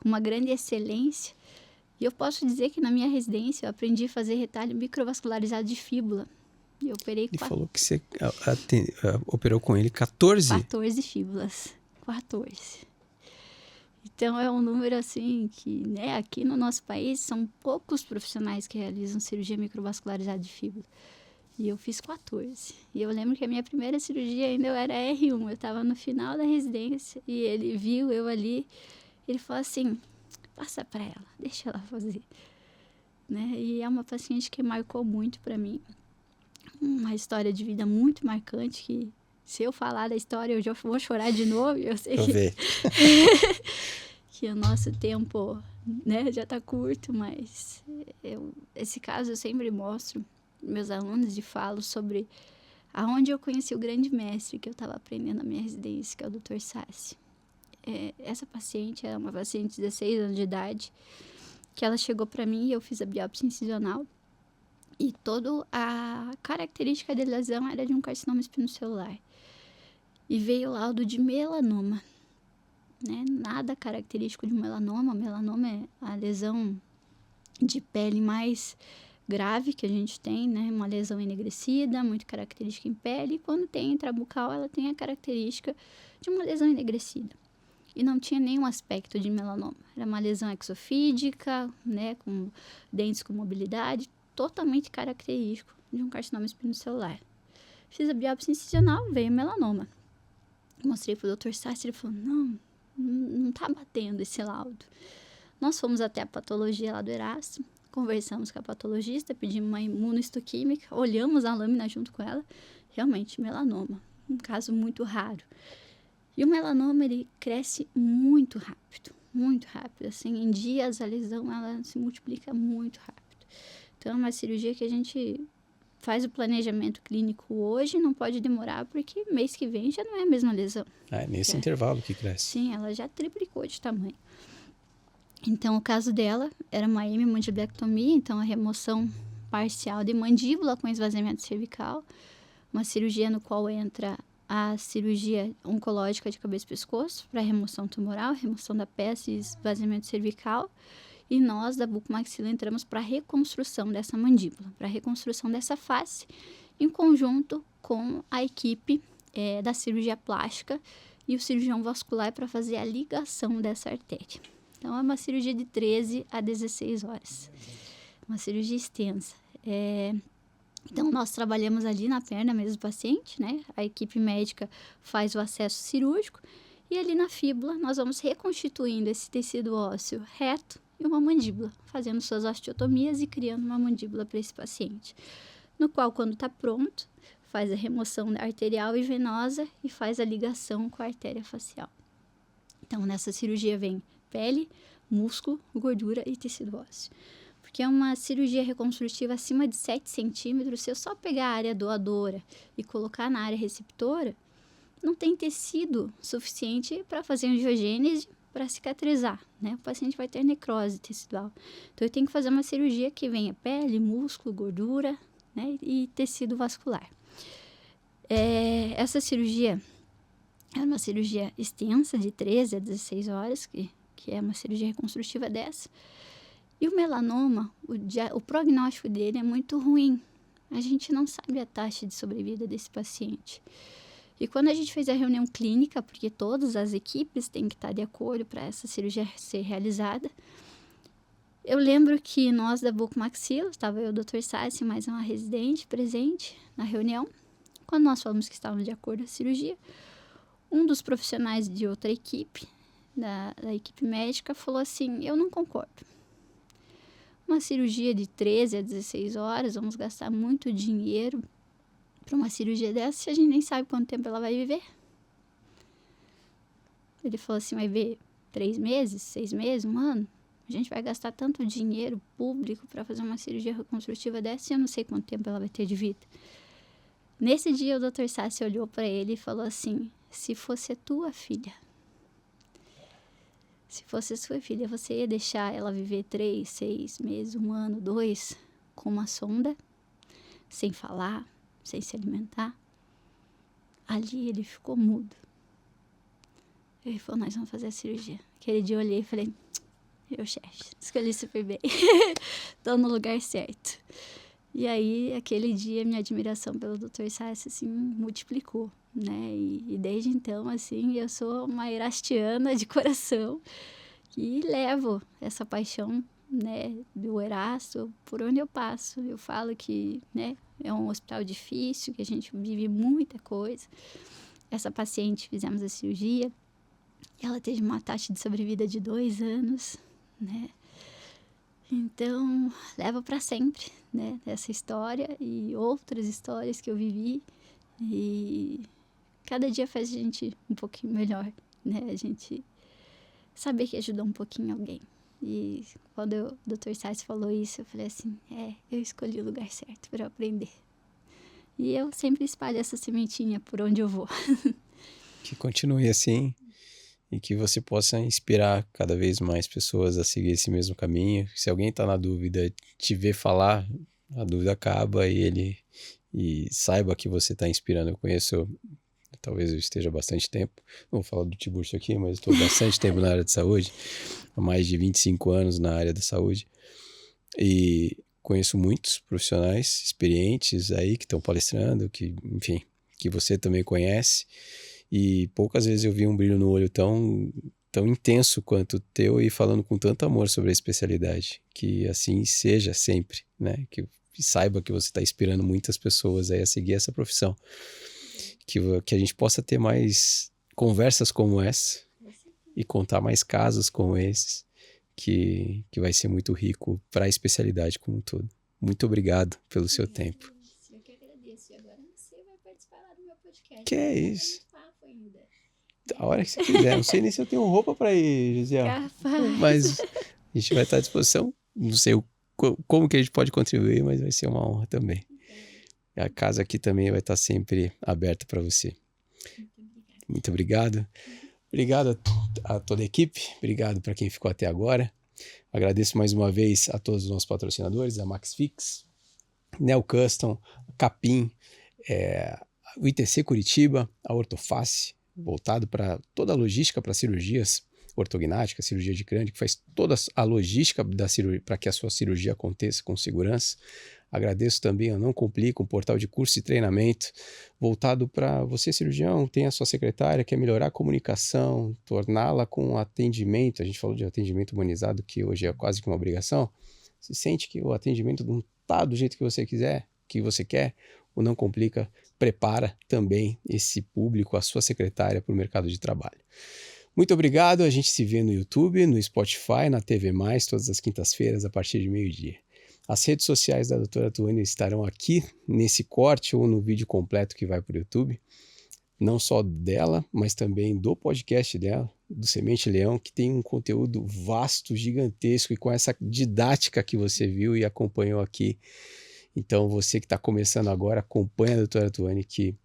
com uma grande excelência. E eu posso dizer que na minha residência eu aprendi a fazer retalho microvascularizado de fíbula. Eu operei Ele falou que você operou com ele 14? 14 fíbulas. 14. Então é um número assim que, né, aqui no nosso país são poucos profissionais que realizam cirurgia microvascularizada de fíbula. E eu fiz 14. E eu lembro que a minha primeira cirurgia ainda eu era R1. Eu estava no final da residência e ele viu eu ali. Ele falou assim: passa para ela, deixa ela fazer. Né? E é uma paciente que marcou muito para mim. Uma história de vida muito marcante que, se eu falar da história, eu já vou chorar de novo. Eu sei que o nosso tempo, né, já está curto, mas esse caso eu sempre mostro meus alunos e falo sobre aonde eu conheci o grande mestre que eu estava aprendendo na minha residência, que é o Dr. Sassi. Essa paciente é uma paciente de 16 anos de idade, que ela chegou para mim e eu fiz a biópsia incisional. E toda a característica da lesão era de um carcinoma espinocelular. E veio o laudo de melanoma. Né? Nada característico de melanoma. Melanoma é a lesão de pele mais grave que a gente tem, né? Uma lesão enegrecida, muito característica em pele. E quando tem intrabucal, ela tem a característica de uma lesão enegrecida. E não tinha nenhum aspecto de melanoma. Era uma lesão exofídica, né? Com dentes com mobilidade, totalmente característico de um carcinoma espinocelular. Fiz a biópsia incisional, veio melanoma. Mostrei para o Dr. Sassi, ele falou: não tá batendo esse laudo. Nós fomos até a patologia lá do Erasto, conversamos com a patologista, pedimos uma imunohistoquímica, olhamos a lâmina junto com ela, realmente melanoma, um caso muito raro. E o melanoma, ele cresce muito rápido, assim, em dias a lesão ela se multiplica muito rápido. Então é uma cirurgia que a gente faz o planejamento clínico hoje, não pode demorar, porque mês que vem já não é a mesma lesão. Nesse intervalo que cresce. Sim, ela já triplicou de tamanho. Então, o caso dela era uma hemimandibulectomia, então a remoção parcial de mandíbula com esvaziamento cervical, uma cirurgia no qual entra a cirurgia oncológica de cabeça e pescoço para remoção tumoral, remoção da peça e esvaziamento cervical, e nós da bucomaxila entramos para a reconstrução dessa mandíbula, para a reconstrução dessa face, em conjunto com a equipe da cirurgia plástica e o cirurgião vascular para fazer a ligação dessa artéria. Então, é uma cirurgia de 13 a 16 horas. Uma cirurgia extensa. Então, nós trabalhamos ali na perna mesmo do paciente, né? A equipe médica faz o acesso cirúrgico e ali na fíbula nós vamos reconstituindo esse tecido ósseo reto e uma mandíbula, fazendo suas osteotomias e criando uma mandíbula para esse paciente. No qual, quando está pronto, faz a remoção arterial e venosa e faz a ligação com a artéria facial. Então, nessa cirurgia vem pele, músculo, gordura e tecido ósseo. Porque é uma cirurgia reconstrutiva acima de 7 centímetros, se eu só pegar a área doadora e colocar na área receptora, não tem tecido suficiente para fazer angiogênese para cicatrizar, né? O paciente vai ter necrose tecidual. Então, eu tenho que fazer uma cirurgia que venha pele, músculo, gordura, né? E tecido vascular. Essa cirurgia é uma cirurgia extensa, de 13 a 16 horas, que é uma cirurgia reconstrutiva dessa. E o melanoma, o prognóstico dele é muito ruim. A gente não sabe a taxa de sobrevida desse paciente. E quando a gente fez a reunião clínica, porque todas as equipes têm que estar de acordo para essa cirurgia ser realizada, eu lembro que nós da bucomaxila, estava eu, o Dr. Sassi, mais uma residente presente na reunião, quando nós falamos que estávamos de acordo com a cirurgia, um dos profissionais de outra equipe, da equipe médica, falou assim: eu não concordo. Uma cirurgia de 13 a 16 horas, vamos gastar muito dinheiro para uma cirurgia dessa se a gente nem sabe quanto tempo ela vai viver. Ele falou assim: vai ver 3 meses, 6 meses, 1 ano? A gente vai gastar tanto dinheiro público para fazer uma cirurgia reconstrutiva dessa e eu não sei quanto tempo ela vai ter de vida. Nesse dia, o Dr. Sassi olhou para ele e falou assim: se fosse a tua filha, você ia deixar ela viver 3, 6 meses, 1 ano, 2, com uma sonda, sem falar, sem se alimentar? Ali ele ficou mudo. Ele falou: nós vamos fazer a cirurgia. Aquele dia eu olhei e falei: eu, chefe, escolhi super bem. Tô no lugar certo. E aí, aquele dia, minha admiração pelo Dr. Sassi, assim, multiplicou, né? E desde então, assim, eu sou uma erastiana de coração e levo essa paixão, né, do Erasto por onde eu passo. Eu falo que, né, é um hospital difícil, que a gente vive muita coisa. Essa paciente, fizemos a cirurgia, ela teve uma taxa de sobrevida de 2 anos, né? Então, levo para sempre, né, essa história e outras histórias que eu vivi. E cada dia faz a gente um pouquinho melhor, né? A gente saber que ajudou um pouquinho alguém. E quando o Dr. Sassi falou isso, eu falei assim: eu escolhi o lugar certo para aprender. E eu sempre espalho essa sementinha por onde eu vou. Que continue assim. E que você possa inspirar cada vez mais pessoas a seguir esse mesmo caminho. Se alguém está na dúvida, te ver falar, a dúvida acaba e saiba que você está inspirando. Eu conheço, talvez eu esteja há bastante tempo, não vou falar do Tiburcio aqui, mas estou bastante tempo na área de saúde, há mais de 25 anos na área da saúde. E conheço muitos profissionais experientes aí que estão palestrando, que, enfim, que você também conhece. E poucas vezes eu vi um brilho no olho tão intenso quanto o teu e falando com tanto amor sobre a especialidade. Que assim seja sempre, né? Que saiba que você está inspirando muitas pessoas aí a seguir essa profissão. Que a gente possa ter mais conversas como essa e contar mais casos como esses. que vai ser muito rico para a especialidade como um todo. Muito obrigado pelo seu tempo. Eu que agradeço. E agora você vai participar lá do meu podcast. Que é isso? Papo ainda. A hora que você quiser. Não sei nem se eu tenho roupa para ir, Gisele. Capaz. Mas a gente vai estar à disposição. Não sei como que a gente pode contribuir, mas vai ser uma honra também. A casa aqui também vai estar sempre aberta para você. Muito obrigado. Obrigado a toda a equipe. Obrigado para quem ficou até agora. Agradeço mais uma vez a todos os nossos patrocinadores, a MaxFix, Neo Custom, a Capim, o ITC Curitiba, a Ortoface, voltado para toda a logística para cirurgias ortognáticas, cirurgia de crânio, que faz toda a logística da cirurgia para que a sua cirurgia aconteça com segurança. Agradeço também ao Não Complica, um portal de curso e treinamento voltado para você, cirurgião, tem a sua secretária, quer melhorar a comunicação, torná-la com atendimento. A gente falou de atendimento humanizado, que hoje é quase que uma obrigação. Se sente que o atendimento não está do jeito que você quiser, que você quer, o Não Complica prepara também esse público, a sua secretária, para o mercado de trabalho. Muito obrigado, a gente se vê no YouTube, no Spotify, na TV+, todas as quintas-feiras, a partir de 12h. As redes sociais da doutora Tuane estarão aqui nesse corte ou no vídeo completo que vai para o YouTube. Não só dela, mas também do podcast dela, do Semente Leão, que tem um conteúdo vasto, gigantesco e com essa didática que você viu e acompanhou aqui. Então, você que está começando agora, acompanha a doutora Tuane, que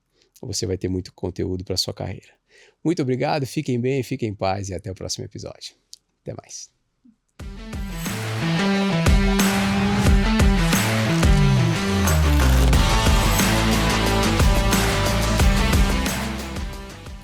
você vai ter muito conteúdo para a sua carreira. Muito obrigado, fiquem bem, fiquem em paz e até o próximo episódio. Até mais.